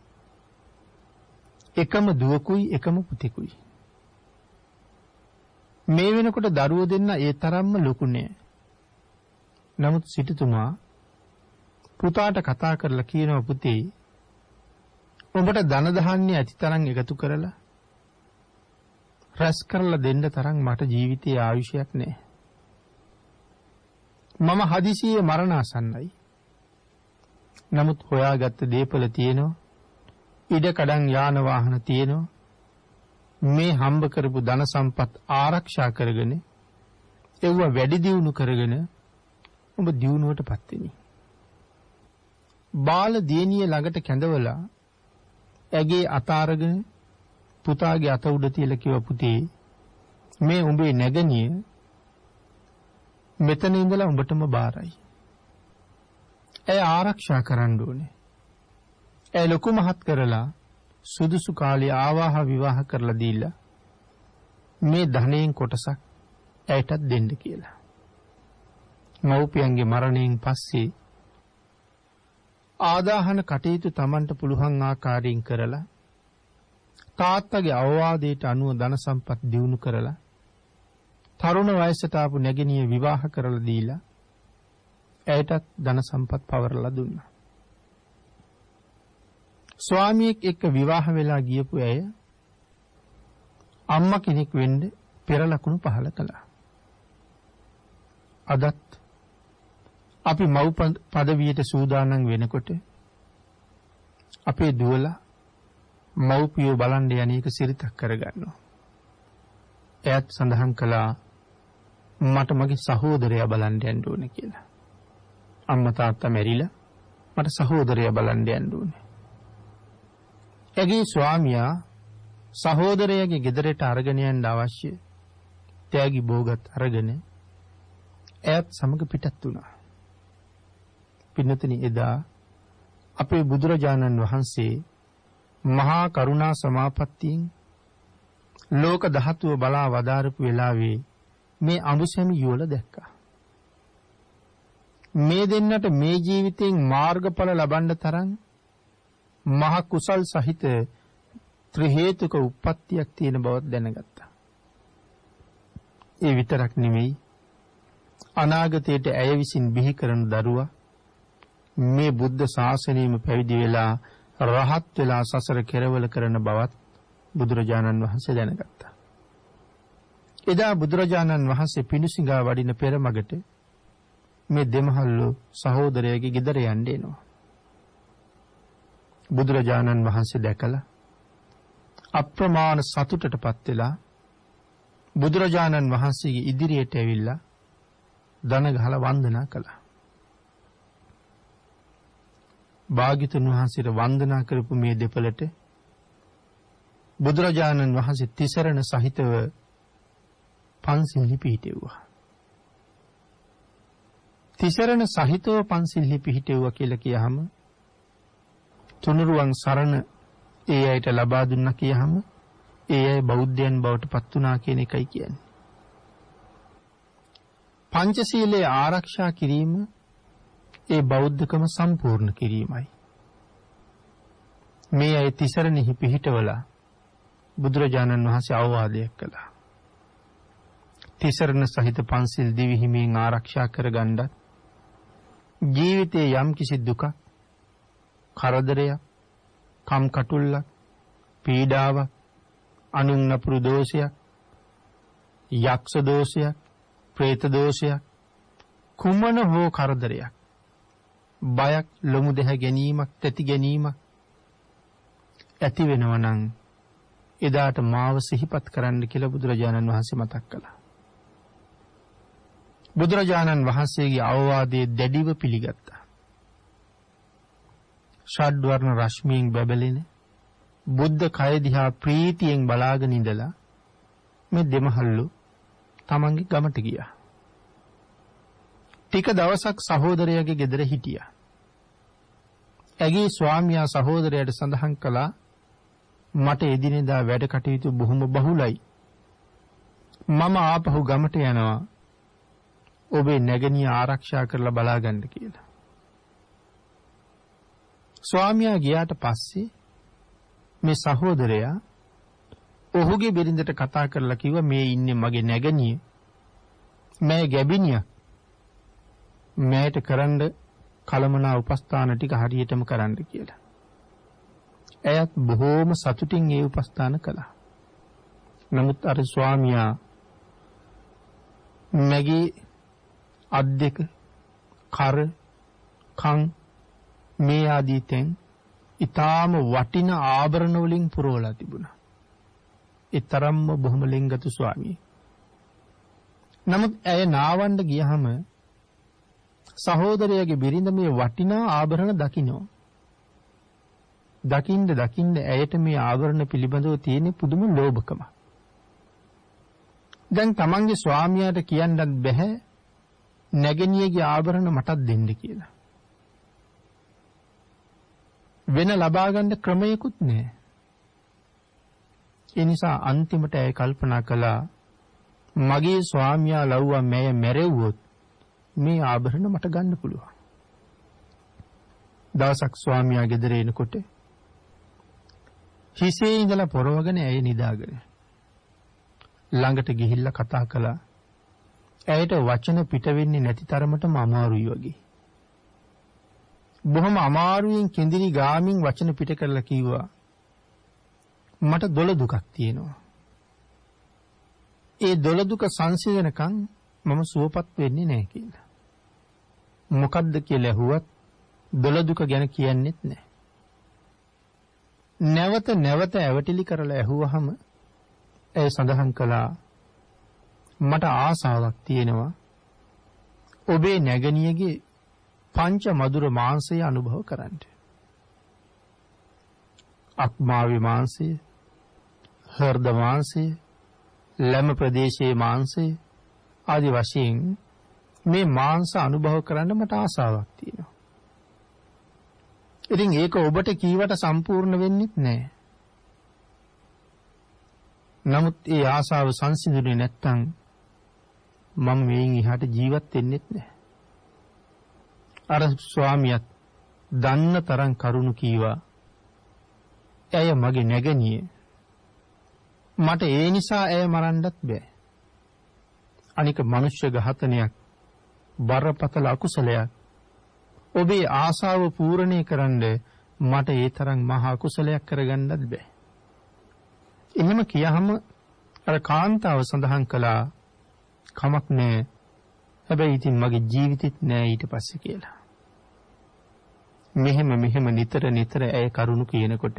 එකම දුවකුයි එකම පුතෙකුයි. මේ වෙනකොට දරුවෝ දෙන්න ඒ තරම්ම ලොකු නෑ. නමුත් සිටුතුමා පුතාට කතා කරලා කියනවා පුතේ ඔබට ධන ධාන්‍ය ඇති තරම් එකතු කරලා රැස් කරලා දෙන්න තරම් මට ජීවිතයේ ආයුෂයක් නෑ. මම හදිසියේ මරණාසන්නයි. නමුත් හොයාගත්ත දේපල තියෙනවා. ඉඩ කඩන් යාන වාහන තියෙනවා. මේ හම්බ කරපු ධන සම්පත් ආරක්ෂා කරගෙන ඒව වැඩි දියුණු කරගෙන ඔබ දියුණුවටපත් වෙමි. බාල දියණිය ළඟට කැඳවලා ඇගේ අත අරගෙන පුතාගේ අත උඩ තියලා කිව්වා පුතේ මේ උඹේ නැගණිය මෙතන ඉඳලා උඹටම බාරයි. ඇය ආරක්ෂා කරන්න ඕනේ. ඇය ලොකු මහත් කරලා සුදුසු කාලේ ආවාහ විවාහ කරලා දීලා මේ ධනයෙන් කොටසක් ඇයටත් දෙන්න කියලා. මව්පියන්ගේ මරණයෙන් පස්සේ ආදාහන කටයුතු Tamanට පුළුවන් ආකාරයෙන් කරලා තාත්තගේ අවවාදයට අනුව ධන සම්පත් දියුණු කරලා තරුණ වයසට ආපු නැගණිය විවාහ කරලා දීලා ඇයටත් ධන සම්පත් පවරලා දුන්නා. ස්වාමියෙක් එක්ක විවාහ වෙලා ගියපු ඇය අම්මා කෙනෙක් වෙන්න පෙර ලකුණු පහල කළා. අදත් අපි මව් පදවියට සූදානම් වෙනකොට අපේ දුවලා මව්පියෝ බලන්න යන්නේක සිරිතක් කරගන්නවා. එයත් සඳහන් කළා මට මගේ සහෝදරයා බලන්න යන්න ඕනේ කියලා. අම්මා තාත්තා මැරිලා මට සහෝදරයා බලන්න යන්න ඕනේ. එගේ ස්වාමියා සහෝදරයාගේ ගෙදරට අරගෙන යන්න අවශ්‍ය තෑගි භෝගත් අරගෙන එයත් සමග පිටත් වුණා. පින්නතනි එදා අපේ බුදුරජාණන් වහන්සේ මහා කරුණා සමාපත්තියෙන් ලෝක ධාතුව බලා වදාරපු වෙලාවේ මේ අඹුසැමි යුවල දැක්කා. මේ දෙන්නට මේ ජීවිතයෙන් මාර්ගඵල ලබන්න තරම් මහ කුසල් සහිත ත්‍රි හේතුක උප්පත්තියක් තියෙන බවත් දැනගත්තා. ඒ විතරක් නෙමෙයි අනාගතයට ඇය විසින් බිහි කරන දරුවා මේ බුද්ධ ශාසනයෙම පැවිදි වෙලා රහත් වෙලා සසර කෙරවල කරන බවත් බුදුරජාණන් වහන්සේ දැනගත්තා. එදා බුදුරජාණන් වහන්සේ පිණුසිඟා වඩින පෙරමගට මේ දෙමහල්ලෝ සහෝදරයාගේ ගෙදර යන්න එනවා. බුදුරජාණන් වහන්සේ දැකලා අප්‍රමාණ සතුටටපත් වෙලා බුදුරජාණන් වහන්සේගේ ඉදිරියට ඇවිල්ලා දන ගහලා වන්දනා කළා. භාග්‍යතුන් වහන්සේට වන්දනා කරපු මේ දෙපළට බුදුරජාණන් වහන්සේ තිසරණ සහිතව පන්සිල්හි පිහිටෙව්වා. තිසරණ සහිතව පන්සිල්හි පිහිටෙව්වා කියලා කියහම තුනුරුවන් සරණ ඒ අයට ලබා දුන්නා කියහම ඒ අය බෞද්ධයන් බවට පත් වුණා කියන එකයි කියන්නේ. පංචශීලයේ ආරක්ෂා කිරීම ඒ බෞද්ධකම සම්පූර්ණ කිරීමයි. මේ අය තිසරණෙහි පිහිටවලා බුදුරජාණන් වහන්සේ අවවාදයක් කළා. තිසරණ සහිත පන්සිල් දිවි හිමියෙන් ආරක්ෂා කරගන්නත් ජීවිතයේ යම් කිසි දුකක්, කරදරයක්, කම්කටොල්ලක්, පීඩාවක්, අනුන් නපුරු දෝෂයක්, යක්ෂ දෝෂයක්, പ്രേත දෝෂයක්, කුමන හෝ කරදරයක්, බයක්, ලොමු දෙහ ගැනීමක්, තැති ගැනීමක් ඇති වෙනවා නම් එදාට මාව සිහිපත් කරන්න කියලා බුදුරජාණන් වහන්සේ මතක් කළා. බුදුරජාණන් වහන්සේගේ අවවාදයේ දැඩිව පිළිගත්තා. ෂඩ්වර්ණ රශ්මියෙන් බැබලෙන බුද්ධ කය දිහා ප්‍රීතියෙන් බලාගෙන ඉඳලා මේ දෙමහල්ලු තමන්ගේ ගමට ගියා. ටික දවසක් සහෝදරයාගේ ගෙදර හිටියා. ඇගේ ස්වාමියා සහෝදරයාට සඳහන් කළා මට එදිනෙදා වැඩ කටයුතු බොහොම බහුලයි. මම ආපහු ගමට යනවා. ඔබේ නැගණිය ආරක්ෂා කරලා බලාගන්න කියලා. ස්වාමියා ගියාට පස්සේ මේ සහෝදරයා ඔහුගේ බිරිඳට කතා කරලා කිව්වා මේ ඉන්නේ මගේ නැගණිය. මෑ ගැබිනිය. මෑට කරන්න කලමනා උපස්ථාන ටික හරියටම කරන්න කියලා. එයත් බොහෝම සතුටින් ඒ උපස්ථාන කළා. නමුත් අර ස්වාමියා මැගේ අත් දෙක, කර, කන් මේ ආදී තෙන් ඊටාම වටින ආභරණ වලින් පුරවලා තිබුණා. ඒ තරම්ම බොහොම ලෙන්ගතු ස්වාමියෙක්. නමුත් ඇය නාවන්න ගියහම සහෝදරයාගේ බිරිඳ මේ වටිනා ආභරණ දකිනවා. දකින්න ඇයට මේ ආභරණ පිළිබඳව තියෙන පුදුම ලෝභකම. දැන් තමන්ගේ ස්වාමියාට කියන්නත් බැහැ නැගණියගේ ආභරණ මටත් දෙන්න කියලා. වෙන ලබා ගන්න ක්‍රමයකුත් නැහැ. ඒ නිසා අන්තිමට ඇය කල්පනා කළා මගේ ස්වාමියා ලව්වා මැය මැරෙව්වොත් මේ ආභරණ මට ගන්න පුළුවන්. දවසක් ස්වාමියා ගෙදර එනකොට හිසේ ඉඳලා පොරවගෙන ඇය නිදාගෙන ළඟට ගිහිල්ලා කතා කළා. ඇයට වචන පිට වෙන්නේ නැති තරමටම අමාරුයි වගේ. බොහොම අමාරුවෙන් කෙඳිරි ගාමින් වචන පිට කරලා කිව්වා මට දොළ දුකක් තියෙනවා. ඒ දොළ දුක සංසිඳනකම් මම සුවපත් වෙන්නේ නැහැ කියලා. මොකද්ද කියලා ඇහුවත් දොළ දුක ගැන කියන්නෙත් නැහැ. නැවත ඇවටිලි කරලා ඇහුවහම ඒ සඳහන් කළා මට ආසාවක් තියෙනවා ඔබේ නැගණියගේ පංච මధుර මාංශය අනුභව කරන්න. අක්මාවේ මාංශය, හෘද මාංශය, ලැම ප්‍රදේශයේ මාංශය ආදි වශයෙන් මේ මාංශ අනුභව කරන්න මට ආසාවක් තියෙනවා. ඉතින් ඒක ඔබට කීවට සම්පූර්ණ වෙන්නේ නැහැ. නමුත් ඒ ආසාව සංසිඳුනේ නැත්තම් මම මේන් එහාට ජීවත් වෙන්නෙත් නැහැ. අර ස්වාමියාත් දන්න තරම් කරුණු කීවා. ඇය මගේ නැගණිය. මට ඒ නිසා ඇය මරන්නත් බෑ. අනික මනුෂ්‍ය ඝාතනයක් බරපතල අකුසලයක්. ඔබේ ආසාව පූර්ණේ කරන්න මට ඒ තරම් මහා කුසලයක් කරගන්නත් බෑ. එහෙම කියහම අර කාන්තාව සඳහන් කළා කමක් නෑ. හැබැයි ඉතින් මගේ ජීවිතෙත් නෑ ඊට පස්සේ කියලා. මෙහෙම නිතර ඇය කරුණු කියනකොට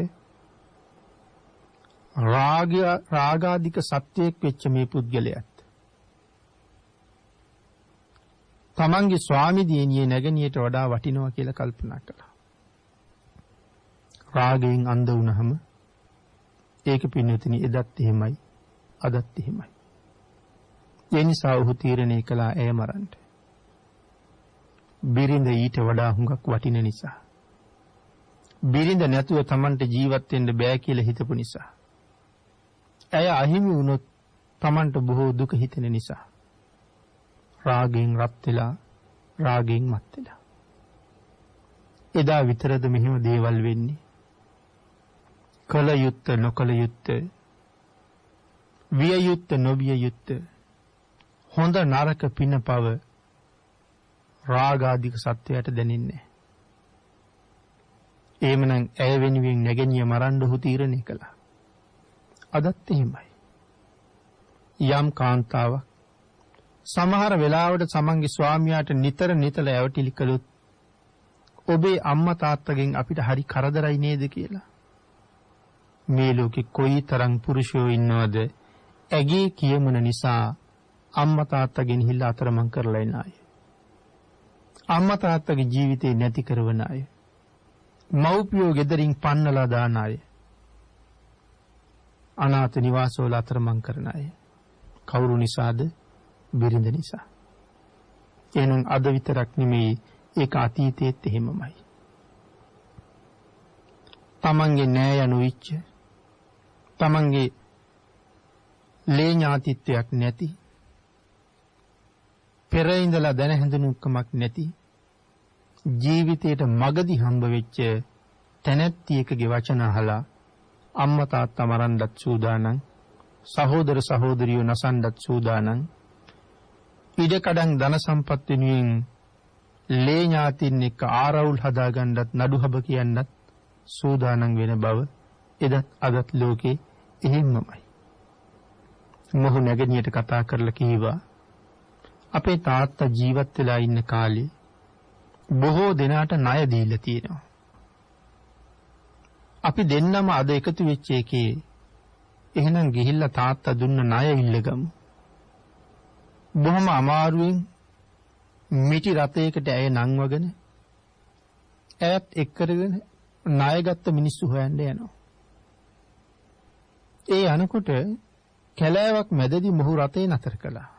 රාගාධික සත්‍යයක් වෙච්ච මේ පුද්ගලයාත් තමන්ගේ ස්වාමි දියණියේ නැගණියට වඩා වටිනවා කියලා කල්පනා කළා. රාගයෙන් අන්ධ වුණහම ඒක පින්නතුනි එදත් එහෙමයි අදත් එහෙමයි. ඒ නිසා ඔහු තීරණය කළා ඇය මරන්න. බිරිඳ ඊට වඩා හුඟක් වටින නිසා. බිරිඳ නැතුව Tamanට ජීවත් වෙන්න බෑ කියලා හිතපු නිසා. ඇය අහිමි වුණොත් Tamanට බොහෝ දුක හිතෙන නිසා. රාගයෙන් රත් වෙලා රාගයෙන් මත් වෙලා. එදා විතරද මෙහෙම දේවල් වෙන්නේ? කල යුත්ත නොකල යුත්ත, විය යුත්ත නොවිය යුත්ත, හොඳ නරක පින පව රාගාධික සත්‍යයට දැනෙන්නේ. එහෙමනම් ඇය වෙනුවෙන් නැගණිය මරන්න ඔහු තීරණය කළා. අදත් එහෙමයි. යම් කාන්තාවක් සමහර වෙලාවට සමන්ගේ ස්වාමියාට නිතර ඇවටිලි කළොත් ඔබේ අම්මා තාත්තගෙන් අපිට හරි කරදරයි නේද කියලා. මේ ලෝකේ කොයිතරම් පුරුෂයෝ ඉන්නවද ඇගේ කියමන නිසා අම්මා තාත්තගෙන් හිල්ලා අතරමං කරලා ඉන අය. අම්මා තාත්තගේ ජීවිතේ නැති කරවන අය. මව්පියෝ ගෙදරින් පන්නලා දාන අය. අනාථ නිවාසවල අතරමං කරන අය. කවුරු නිසාද? බිරිඳ නිසා. එනම් අද විතරක් නෙමෙයි ඒක අතීතයේත් එහෙමමයි. තමන්ගේ නෑ යනු ඉච්ච තමන්ගේ ලේ ඥාතිත්වයක් නැති පෙර ඉඳලා දැන හැඳුනුකමක් නැති ජීවිතේට මගදී හම්බ වෙච්ච තැනැත්තියකගේ වචන අහලා අම්මා තාත්තා මරන්නත් සූදානම් සහෝදර සහෝදරියෝ නසන්නත් සූදානම් ඉඩකඩම් ධන සම්පත් වෙනුවෙන් ලේ ඥාතින් එක්ක ආරවුල් හදාගන්නත් නඩුහබ කියන්නත් සූදානම් වෙන බව එදත් අදත් ලෝකේ එහෙමමයි. මොහු නැගණියට කතා කරලා කිව්වා අපේ තාත්තා ජීවත් වෙලා ඉන්න කාලේ බොහෝ දෙනාට ණය දීලා තියෙනවා. අපි දෙන්නම අද එකතු වෙච්ච එකේ එහෙනම් ගිහිල්ලා තාත්තා දුන්න ණය ඉල්ලගමු. බොහොම අමාරුවෙන් මිටි රතයකට ඇය නංවගෙන ඇයත් එක් කරගෙන ණය ගත්ත මිනිස්සු හොයන්න යනවා. ඒ අනකොට කැලෑවක් මැදදී මොහු රතේ නතර කළා.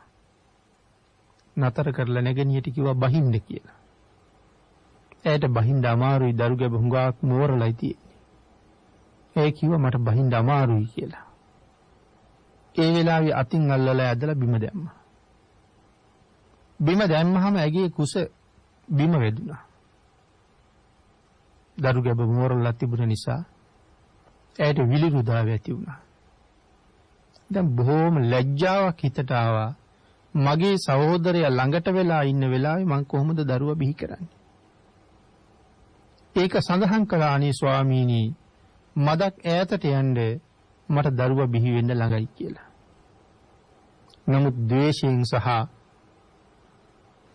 නතර කරලා නැගණියට කිව්වා බහින්න කියලා. ඇයට බහින්න අමාරුයි දරු ගැබ හුඟක් මෝරලයි තියෙන්නේ. ඒ කිව්වා මට බහින්න අමාරුයි කියලා. ඒ වෙලාවේ අතින් අල්ලලා ඇදලා බිම දැම්මා. බිම දැම්මහම ඇගේ කුස බිම වැදුනා. දරු ගැබ මෝරලා තිබුණ නිසා ඇයට විලිරුදාව ඇති වුණා. දැන් බොහොම ලැජ්ජාවක් හිතට ආවා. මගේ සහෝදරයා ළඟට වෙලා ඉන්න වෙලාවේ මං කොහොමද දරුවා බිහි කරන්නේ? ඒක සඳහන් කළා අනේ ස්වාමීනි මදක් ඈතට යන්න මට දරුවා බිහි වෙන්න ළඟයි කියලා. නමුත් ද්වේෂයෙන් සහ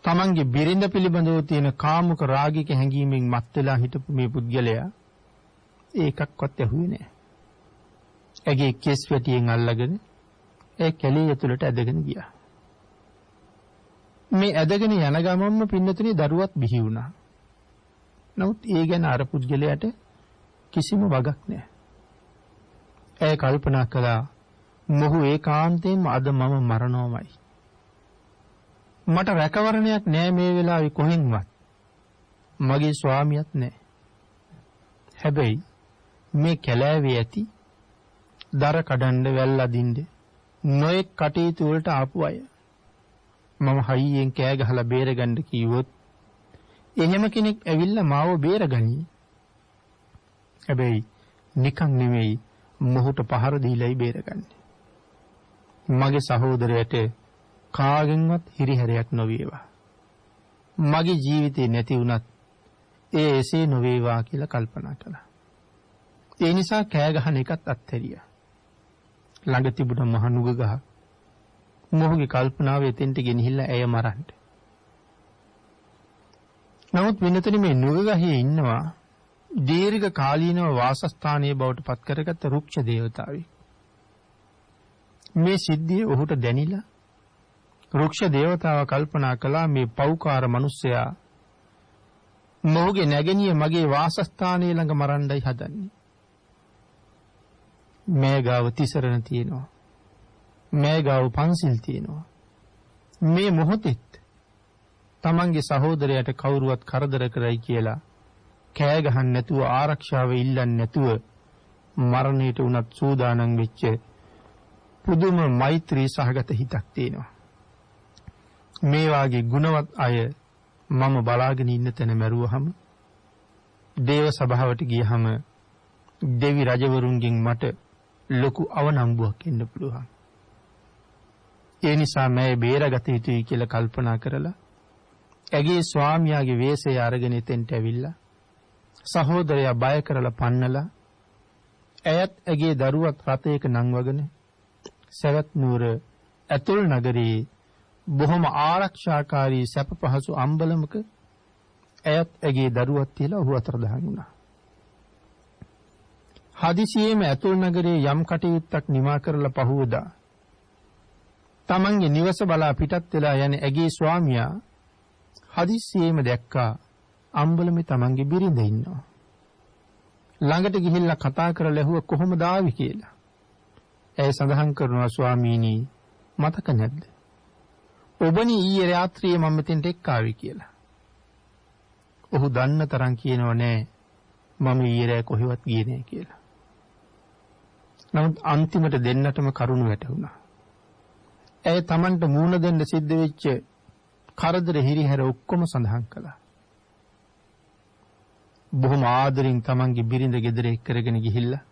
තමන්ගේ බිරිඳ පිළිබඳව තියෙන කාමුක රාගික හැඟීමෙන් මත් වෙලා හිටපු මේ පුද්ගලයා ඒකක්වත් ඇහුවේ නැහැ. ඇගේ කෙස් වැටියෙන් අල්ලගෙන ඒ කැලේ ඇතුළට ඇදගෙන ගියා. මේ ඇදගෙන යන ගමන්ම පින්නතුනේ දරුවත් බිහි වුණා. නමුත් ඒ ගැන අර පුද්ගලයාට කිසිම වගක් නැහැ. ඇය කල්පනා කළා මොහු ඒකාන්තයෙන්ම අද මම මරණවමයි. මට රැකවරණයක් නැහැ මේ වෙලාවේ කොහෙන්වත්. මගේ ස්වාමියාත් නැහැ. හැබැයි මේ කැලෑවේ ඇති දර කඩන්න වැල් අදින්න නොයෙක් කටයුතු වලට ආපු අය මම හයියෙන් කෑ ගහලා බේරගන්න කිව්වොත් එහෙම කෙනෙක් ඇවිල්ලා මාව බේරගනි. හැබැයි නිකන් නෙමෙයි මොහුට පහර දීලායි බේරගන්නේ. මගේ සහෝදරයට කාගෙන්වත් හිරිහැරයක් නොවේවා. මගේ ජීවිතේ නැති වුණත් ඒ එසේ නොවේවා කියලා කල්පනා කළා. ඒ නිසා කෑ ගහන එකත් අත්හැරියා. ළඟ තිබුණ මහ නුග ගහ මොහුගේ කල්පනාව එතෙන්ට ගෙනහිල්ලා ඇය මරන්න. නමුත් වෙනතන මේ නුග ගහේ ඉන්නවා දීර්ඝ කාලීනව වාසස්ථානයේ බවට පත් කරගත්ත රුක්ෂ දේවතාවෙක්. මේ සිද්ධිය ඔහුට දැනිලා රුක්ෂ දේවතාව කල්පනා කළා මේ පෞකාර මිනිසයා මොහුගේ නැගණිය මගේ වාසස්ථානයේ ළඟ මරන්නයි හදන්නේ. මේ ගාව තිසරණ තියෙනවා. මේ ගාව පන්සිල් තියෙනවා. මේ මොහොතෙත් තමන්ගේ සහෝදරයාට කවුරුවත් කරදර කරයි කියලා කෑ ගහන්න නැතුව ආරක්ෂාව ඉල්ලන්නේ නැතුව මරණයට උනත් සූදානම් වෙච්ච පුදුම මෛත්‍රී සහගත හිතක් තියෙනවා. මේ වාගේ ගුණවත් අය මම බලාගෙන ඉන්න තැන මැරුවහම දේව සභාවට ගියහම දෙවි රජවරුන්ගෙන් මට ලොකු අවනම්බුවක් එන්න පුළුවන්. ඒ නිසා මම බේරගත යුතුයි කියලා කල්පනා කරලා ඇගේ ස්වාමියාගේ වේශය අරගෙන එතෙන්ට ඇවිල්ලා සහෝදරයා බය කරලා පන්නලා ඇයත් ඇගේ දරුවත් රථයක නංවගෙන සවැත් නුවර ඇතුල් නගරයේ බොහොම ආරක්ෂාකාරී සැප පහසු අම්බලමක ඇයත් ඇගේ දරුවත් තියලා ඔහු අතර දාගෙන වුණා. හදිසියෙම ඇතුල් නගරයේ යම් කටයුත්තක් නිමා කරලා පහුවදා තමන්ගේ නිවස බලා පිටත් වෙලා යන ඇගේ ස්වාමියා හදිසියෙම දැක්කා අම්බලමේ තමන්ගේ බිරිඳ ඉන්නවා. ළඟට ගිහිල්ලා කතා කරලා ඇහුවා කොහොමද ආවි කියලා. ඇය සඳහන් කරනවා ස්වාමීනි මතක නැද්ද? ඔබනි ඊයේ රාත්‍රියේ මම මෙතෙන්ට එක්කාවි කියලා. ඔහු දන්න තරම් කියනව නෑ මම ඊයේ රෑ කොහෙවත් ගියේ නෑ කියලා. නමුත් අන්තිමට දෙන්නටම කරුණ වැටුණා. ඇය Tamanට මූණ දෙන්න සිද්ධ වෙච්ච කරදර හිරිහැර ඔක්කොම සඳහන් කළා. බොහොම ආදරෙන් Tamanගේ බිරිඳ ගෙදර එක්කරගෙන ගිහිල්ලා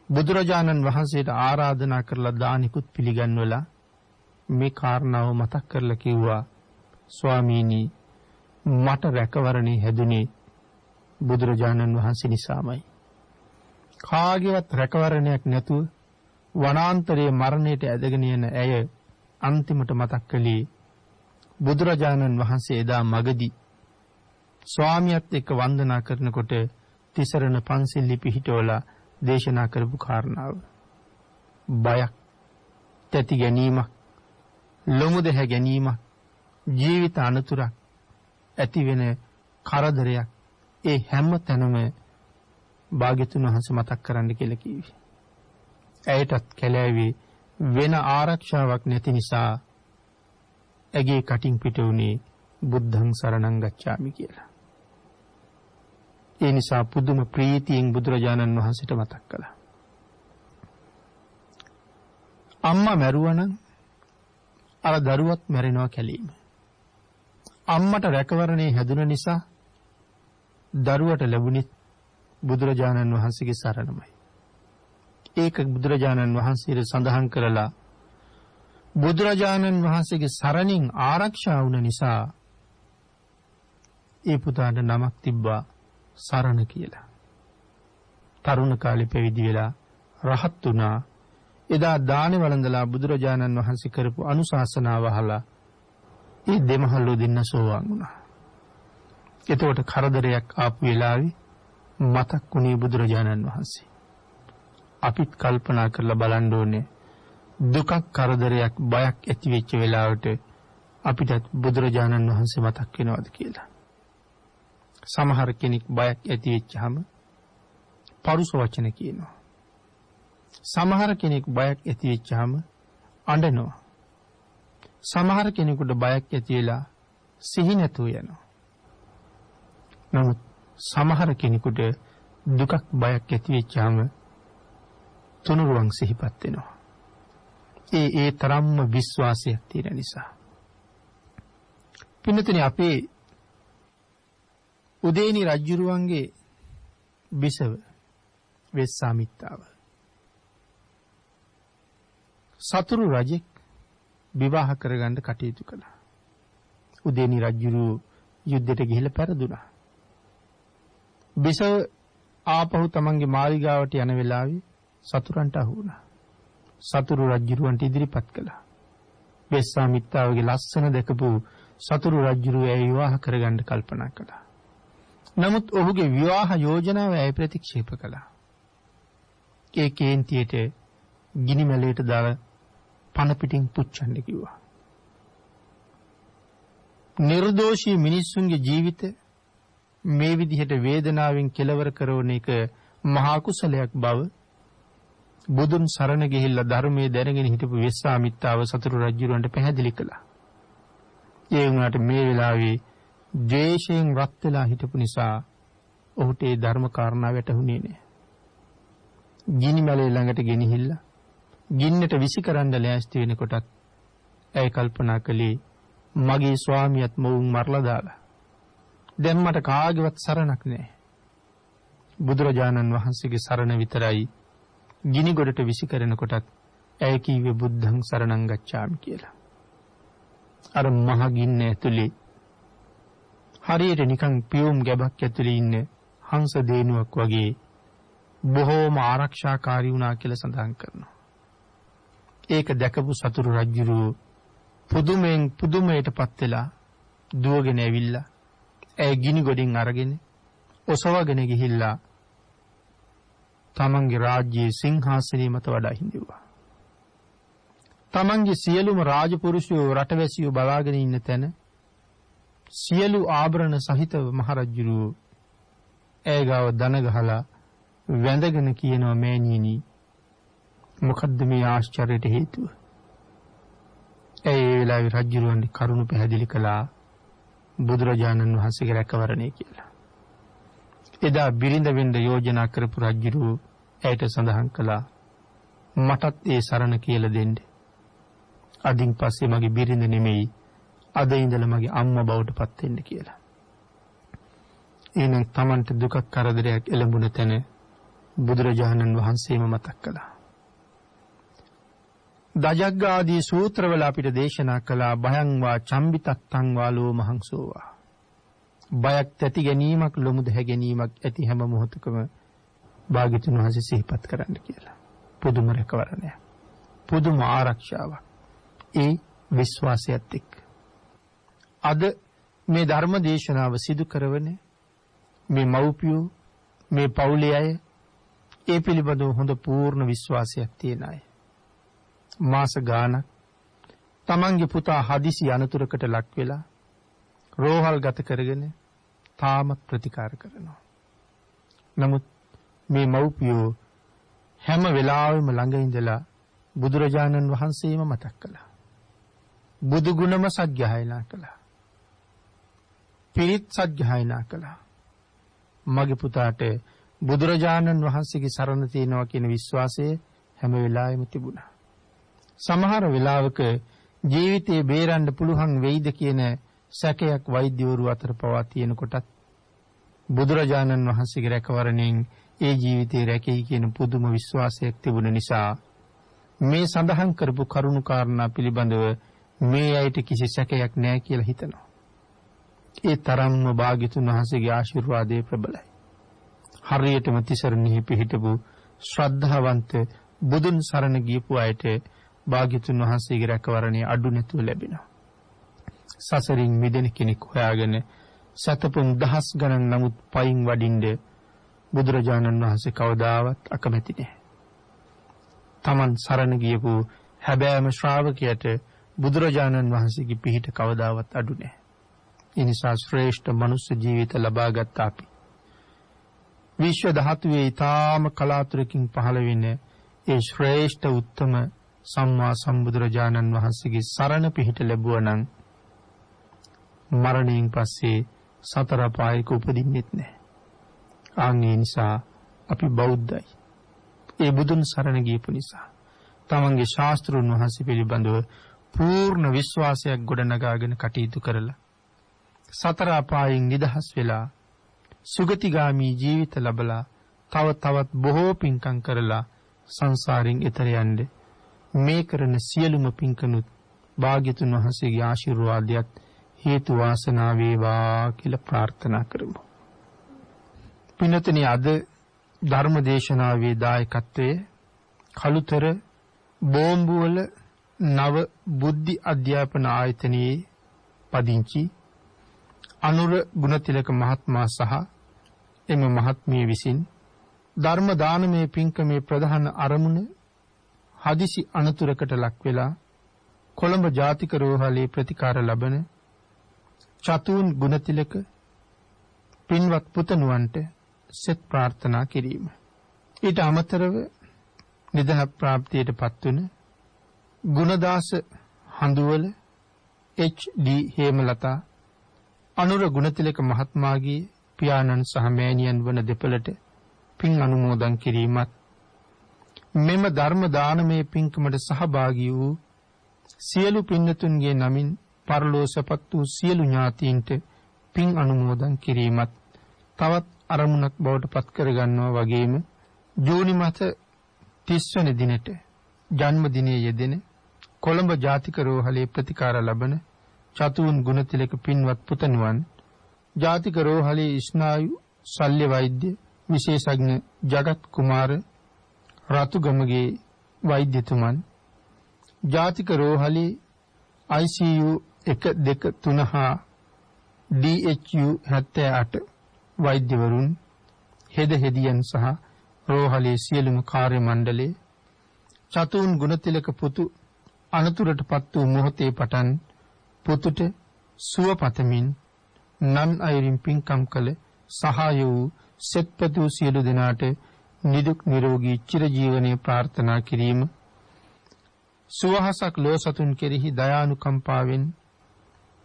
බුදුරජාණන් වහන්සේට ආරාධනා කරලා දානිකුත් පිළිගන්වලා මේ කාරණාව මතක් කරලා කිව්වා ස්වාමීනි මට රැකවරණේ හැදුනේ බුදුරජාණන් වහන්සේ නිසාමයි. කාගේවත් රැකවරණයක් නැතුව වනාන්තරයේ මරණයට ඇදගෙන යන ඇය අන්තිමට මතක් කළේ බුදුරජාණන් වහන්සේ එදා මගදී ස්වාමියාත් එක්ක වන්දනා කරනකොට තිසරණ පන්සිල් පිහිටවලා දේශනා කරපු කාරණාව. බයක්, තැති ගැනීමක්, ලොමු දෙහ ගැනීමක්, ජීවිත අනතුරක් ඇති වෙන කරදරයක් ඒ හැම තැනම භාග්‍යතුන් වහන්සේ මතක් කරන්න කියලා කිව්වේ. ඇයටත් කැලෑවේ වෙන ආරක්ෂාවක් නැති නිසා ඇගේ කටින් පිට වුණේ බුද්ධං සරණං ගච්ඡාමි කියලා. ඒ නිසා පුදුම ප්‍රීතියෙන් බුදුරජාණන් වහන්සේට මතක් කළා. අම්මා මැරුවනම් අර දරුවත් මැරෙනවා කැලීම. අම්මට රැකවරණේ හැදුන නිසා දරුවට ලැබුණේ බුදුරජාණන් වහන්සේගේ සරණමයි. ඒක බුදුරජාණන් වහන්සේට සඳහන් කරලා බුදුරජාණන් වහන්සේගේ සරණින් ආරක්ෂා වුණ නිසා ඒ පුතාට නමක් තිබ්බා සරණ කියලා. තරුණ කාලේ පැවිදි වෙලා රහත් වුණා. එදා දානේ වළඳලා බුදුරජාණන් වහන්සේ කරපු අනුශාසනාව අහලා ඒ දෙමහල්ලෝ දෙන්න සෝවාන් වුණා. එතකොට කරදරයක් ආපු වෙලාවේ මතක් වුණේ බුදුරජාණන් වහන්සේ. අපිත් කල්පනා කරලා බලන්න ඕනේ දුකක් කරදරයක් බයක් ඇති වෙච්ච වෙලාවට අපිටත් බුදුරජාණන් වහන්සේ මතක් වෙනවද කියලා. සමහර කෙනෙක් බයක් ඇති වෙච්චාම පරුස වචන කියනවා. සමහර කෙනෙක් බයක් ඇති වෙච්චාම අඬනවා. සමහර කෙනෙකුට බයක් ඇති වෙලා සිහි නැතුව යනවා. නමුත් සමහර කෙනෙකුට දුකක් බයක් ඇති වෙච්චාම තුනුරුවන් සිහිපත් වෙනවා. ඒ තරම්ම විශ්වාසයක් තියෙන නිසා. පින්නතුනි අපේ උදේනි රජුරුවන්ගේ බිසව වෙස්සාමිත්තාව සතුරු රජෙක් විවාහ කරගන්න කටයුතු කළා. උදේනි රජුරු යුද්ධයට ගිහිල්ලා පෙරදුනා. බිසව ආපහු තමන්ගේ මාලිගාවට යන වෙලාවේ සතුරන්ට අහු වුණා. සතුරු රජුරවන්ට ඉදිරිපත් කළා. වෙස්සාමිත්තාවගේ ලස්සන දැකපු සතුරු රජුරුව ඇය විවාහ කරගන්න කල්පනා කළා. නමුත් ඔහුගේ විවාහ යෝජනාව ඇය ප්‍රතික්ෂේප කළා. ඒ කේන්තියට ගිනි මැලයට දාලා පන පිටින් පුච්චන්න කිව්වා. නිර්දෝෂී මිනිස්සුන්ගේ ජීවිත මේ විදිහට වේදනාවෙන් කෙලවර කරන එක මහා කුසලයක් බව බුදුන් සරණ ගිහිල්ලා ධර්මයේ දැනගෙන හිටපු වෙස්සාමිත්තාව සතුරු රජුරන්ට පැහැදිලි කළා. ඒ වුණාට මේ වෙලාවේ ද්වේෂයෙන් රත් වෙලා හිටපු නිසා ඔහුට ඒ ධර්ම කාරණා වැටහුනේ නැහැ. ගිනි මැලේ ළඟට ගෙනහිල්ලා ගින්නට විසිකරන්න ලෑස්ති වෙනකොටත් ඇය කල්පනා කළේ මගේ ස්වාමියාත් මොවුන් මරලා දාලා. දැන් මට කාගේවත් සරණක් නැහැ. බුදුරජාණන් වහන්සේගේ සරණ විතරයි. ගිනි ගොඩට විසිකරනකොටත් ඇය කීවේ බුද්ධං සරණං ගච්ඡාමි කියලා. අර මහ ගින්න ඇතුලේ හරියට නිකන් පියුම් ගැබක් ඇතුලේ ඉන්න හංස දේනුවක් වගේ බොහෝම ආරක්ෂාකාරී වුණා කියලා සඳහන් කරනවා. ඒක දැකපු සතුරු රජුරු පුදුමෙන් පුදුමයටපත් වෙලා දුවගෙන ඇවිල්ලා ඇය ගිනි ගොඩින් අරගෙන ඔසවගෙන ගිහිල්ලා තමන්ගේ රාජ්‍යයේ සිංහාසනය මත වඩා හිඳුවා. තමන්ගේ සියලුම රාජපුරුෂයෝ රටවැසියෝ බලාගෙන ඉන්න තැන සියලු ආභරණ සහිතව මහරජුරු ඇය ගාව දන ගහලා වැඳගෙන කියනවා මෑණියනි මොකද්ද මේ ආශ්චර්යයට හේතුව? ඒ වෙලාවේ රජුරවන්ගේ කරුණ පැහැදිලි කළා බුදුරජාණන් වහන්සේගේ රැකවරණය කියලා. එදා බිරිඳ වෙන්න යෝජනා කරපු රජුරු ඇයට සඳහන් කළා මටත් ඒ සරණ කියලා දෙන්න. අදින් පස්සේ මගේ බිරිඳ නෙමෙයි අද ඉඳලා මගේ අම්මා බවට පත් වෙන්න කියලා. එහෙනම් Tamanට දුකක් කරදරයක් එළඹුණ තැන බුදුරජාණන් වහන්සේම මතක් කළා. දජග්ග ආදී සූත්‍රවල අපිට දේශනා කළා භයං වා චම්බිතත්තං වා ලෝමහංසෝවා. බයක් ඇති ගැනීමක් ලොමුද හැගැනීමක් ඇති හැම මොහොතකම භාග්‍යතුන් වහන්සේ සිහිපත් කරන්න කියලා. පුදුම රැකවරණයක්. පුදුම ආරක්ෂාවක්. ඒ විශ්වාසයත් එක්ක. අද මේ ධර්ම දේශනාව සිදු කරවන්නේ මේ මව්පියෝ මේ පවුලේ අය ඒ පිළිබඳව හොඳ පූර්ණ විශ්වාසයක් තියෙන අය. මාස ගානක් තමන්ගේ පුතා හදිසි අනතුරකට ලක් වෙලා රෝහල් ගත කරගෙන තාමත් ප්‍රතිකාර කරනවා. නමුත් මේ මව්පියෝ හැම වෙලාවෙම ළඟ ඉඳලා බුදුරජාණන් වහන්සේම මතක් කළා. බුදු ගුණම සත්‍යයනා කළා. පිරිත් සත්‍යයනා කළා. මගේ පුතාට බුදුරජාණන් වහන්සේගේ සරණ තියෙනවා කියන විශ්වාසය හැම වෙලාවෙම තිබුණා. සමහර වෙලාවක ජීවිතේ බේරන්න පුළුවන් වෙයිද කියන සැකයක් වෛද්‍යවරු අතර පවා තියෙන කොටත් බුදුරජාණන් වහන්සේගේ රැකවරණයෙන් ඒ ජීවිතේ රැකෙයි කියන පුදුම විශ්වාසයක් තිබුණ නිසා මේ සඳහන් කරපු කරුණු කාරණා පිළිබඳව මේ අයට කිසි සැකයක් නැහැ කියලා හිතනවා. ඒ තරම්ම භාග්‍යතුන් වහන්සේගේ ආශිර්වාදයේ ප්‍රබලයි. හරියටම තිසරණෙහි පිහිටපු ශ්‍රද්ධාවන්ත බුදුන් සරණ ගියපු අයට භාග්‍යතුන් වහන්සේගේ රැකවරණය අඩු නැතුව ලැබෙනවා. සසරින් මිදෙන කෙනෙක් හොයාගෙන සතපුම් දහස් ගණන් නමුත් පයින් වඩින්න බුදුරජාණන් වහන්සේ කවදාවත් අකමැති නැහැ. Taman සරණ ගියපු හැබෑම ශ්‍රාවකයට බුදුරජාණන් වහන්සේගේ පිහිට කවදාවත් අඩු නැහැ. ඒ නිසා ශ්‍රේෂ්ඨ මනුෂ්‍ය ජීවිත ලබාගත් අපි විශ්ව ධාතුවේ ඊටාම කලාතුරකින් පහළ වෙන ඒ ශ්‍රේෂ්ඨ උත්තම සම්මා සම්බුදුරජාණන් වහන්සේගේ සරණ පිහිට ලැබුවා නම් මරණයෙන් පස්සේ සතර පායක උපදින්නෙත් නැහැ. ඒ නිසා අපි බෞද්ධයි. ඒ බුදුන් සරණ ගියපු නිසා තමන්ගේ ශාස්ත්‍රුන් වහන්සේ පිළිබඳව පූර්ණ විශ්වාසයක් ගොඩනගාගෙන කටයුතු කරලා සතර අපායෙන් නිදහස් වෙලා සුගතිගාමී ජීවිත ලැබලා තව තවත් බොහෝ පින්කම් කරලා සංසාරයෙන් එතර යන්න මේ කරන සියලුම පින්කනුත් භාග්‍යතුන් වහන්සේගේ ආශිර්වාදයට හේතු වාසනා වේවා කියලා ප්‍රාර්ථනා කරමු. පින්වත්නි අද ධර්ම දේශනාවේ දායකත්වයේ කළුතර බෝම්බුවල නව බුද්ධි අධ්‍යාපන ආයතනයේ පදිංචි අනුර ගුණතිලක මහත්මයා සහ එම මහත්මිය විසින් ධර්ම දානමය පින්කමේ ප්‍රධාන අරමුණ හදිසි අනතුරකට ලක් වෙලා කොළඹ ජාතික රෝහලේ ප්‍රතිකාර ලබන චතුන් ගුණතිලක පින්වත් පුතණුවන්ට සෙත් ප්‍රාර්ථනා කිරීම. ඊට අමතරව නිදහස් ප්‍රාප්තියට පත්වන ගුණදාස හඳුවල එච්.ඩී. හේමලතා අනුර ගුණතිලක මහත්මයාගේ පියාණන් සහ මෑණියන් වන දෙපළට පින් අනුමෝදන් කිරීමත් මෙම ධර්ම දානමය පින්කමට සහභාගී වූ සියලු පින්නතුන්ගේ නමින් පරලෝසපත් වූ සියලු ඥාතීන්ට පින් අනුමෝදන් කිරීමත් තවත් අරමුණක් බවට පත් කරගන්නවා වගේම ජූනි මාස 30 වෙනි දිනට ජන්මදිනයේ යෙදෙන කොළඹ ජාතික රෝහලේ ප්‍රතිකාර ලබන චතුන් ගුණතිලක පින්වත් පුතණුවන් ජාතික රෝහලේ ස්නායු ශල්‍ය වෛද්‍ය විශේෂඥ ජගත් කුමාර රතුගමගේ වෛද්‍යතුමන් ජාතික රෝහලේ ICU 1 2 3 හා DHU 78 වෛද්‍යවරුන් හෙද හෙදියන් සහ රෝහලේ සියලුම කාර්ය මණ්ඩලයේ චතුන් ගුණතිලක පුතු අනතුරටපත් වූ මොහොතේ පටන් පුතුට සුවපතමින් නන් අයරින් පින්කම් කළ සහාය වූ සෙත්පතු සියලු දෙනාට නිදුක් නිරෝගී චිරජීවනයේ ප්‍රාර්ථනා කිරීම සුවහසක් ලෝ සතුන් කෙරෙහි දයානුකම්පාවෙන්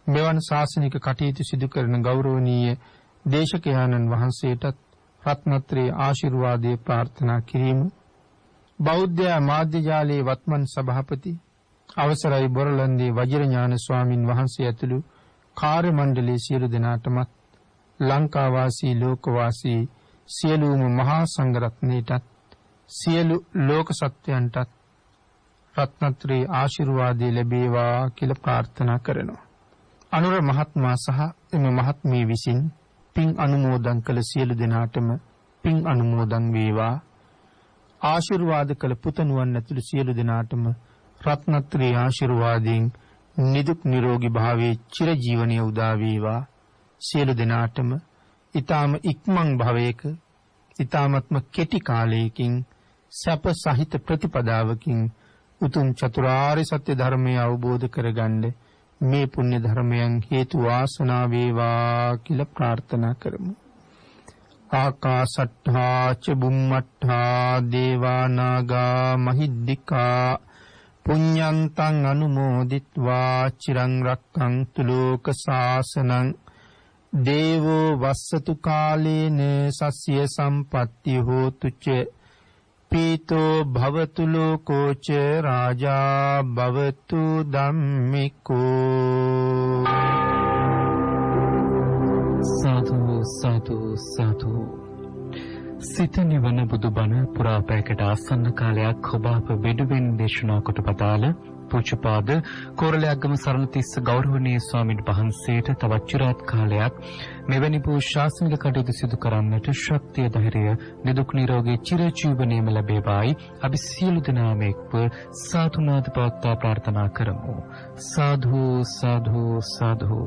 මෙවන් ශාසනික කටයුතු සිදු කරන ගෞරවනීය දේශකයාණන් වහන්සේටත් රත්නත්‍රේ ආශිර්වාදයේ ප්‍රාර්ථනා කිරීම. බෞද්ධ මාධ්‍ය ජාලයේ වත්මන් සභාපති අවසරයි බොරලන්දේ වජිරඥාන ස්වාමින් වහන්සේ ඇතුළු කාර්ය මණ්ඩලයේ සියලු දෙනාටමත් ලංකා වාසී ලෝක වාසී සියලුම මහා සංඝරත්නයටත් සියලු ලෝක සත්වයන්ටත් රත්නත්‍රේ ආශිර්වාදයේ ලැබේවා කියලා ප්‍රාර්ථනා කරනවා. අනුර මහත්මයා සහ එම මහත්මිය විසින් පින් අනුමෝදන් කළ සියලු දෙනාටම පින් අනුමෝදන් වේවා. ආශිර්වාද කළ පුතණුවන් ඇතුළු සියලු දෙනාටම රත්නත්‍රේ ආශිර්වාදයෙන් නිදුක් නිරෝගී භාවයේ චිරජීවනයේ උදා වේවා. සියලු දෙනාටම ඊ타ම ඉක්මන් භවයක ඊ타මත්ම කෙටි කාලයකින් සැප සහිත ප්‍රතිපදාවකින් උතුම් චතුරාර්ය සත්‍ය ධර්මය අවබෝධ කරගන්න මේ පුණ්‍ය ධර්මයන් හේතු වාසනා වේවා කියලා ප්‍රාර්ථනා කරමු. ආකාශට්ඨා ච බුම්මට්ඨා දේවා නාග මහිද්దికා පුඤ්ඤන්තං අනුමෝදිත්වා චිරං රක්ඛන්තු ලෝක සාසනං දේවෝ වස්සතු කාලේන සස්ය සම්පත්ති හෝතු ච පීතෝ භවතු ලෝකෝ ච රාජා භවතු ධම්මිකෝ. සාදු සාදු සාදු. සිත නිවන බුදුබණ පුරාපෑකට ආසන්න කාලයක් ඔබ අප වෙනුවෙන් දේශනා කොට පතාල පූජ්‍යපාද කෝරළයාගම සරණතිස්ස ගෞරවනීය ස්වාමීන් වහන්සේට තවත් চিරාත් කාලයක් මෙවැනි වූ ශාසනික කටයුතු සිදු කරන්නට ශක්තිය ධෛර්යය නිදුක් නිරෝගී චිරජීවනයේම ලැබේවායි අපි සියලු දෙනාම එක්ව සාතුනාද පවත්වා ප්‍රාර්ථනා කරමු. සාදු සාදු සාදු.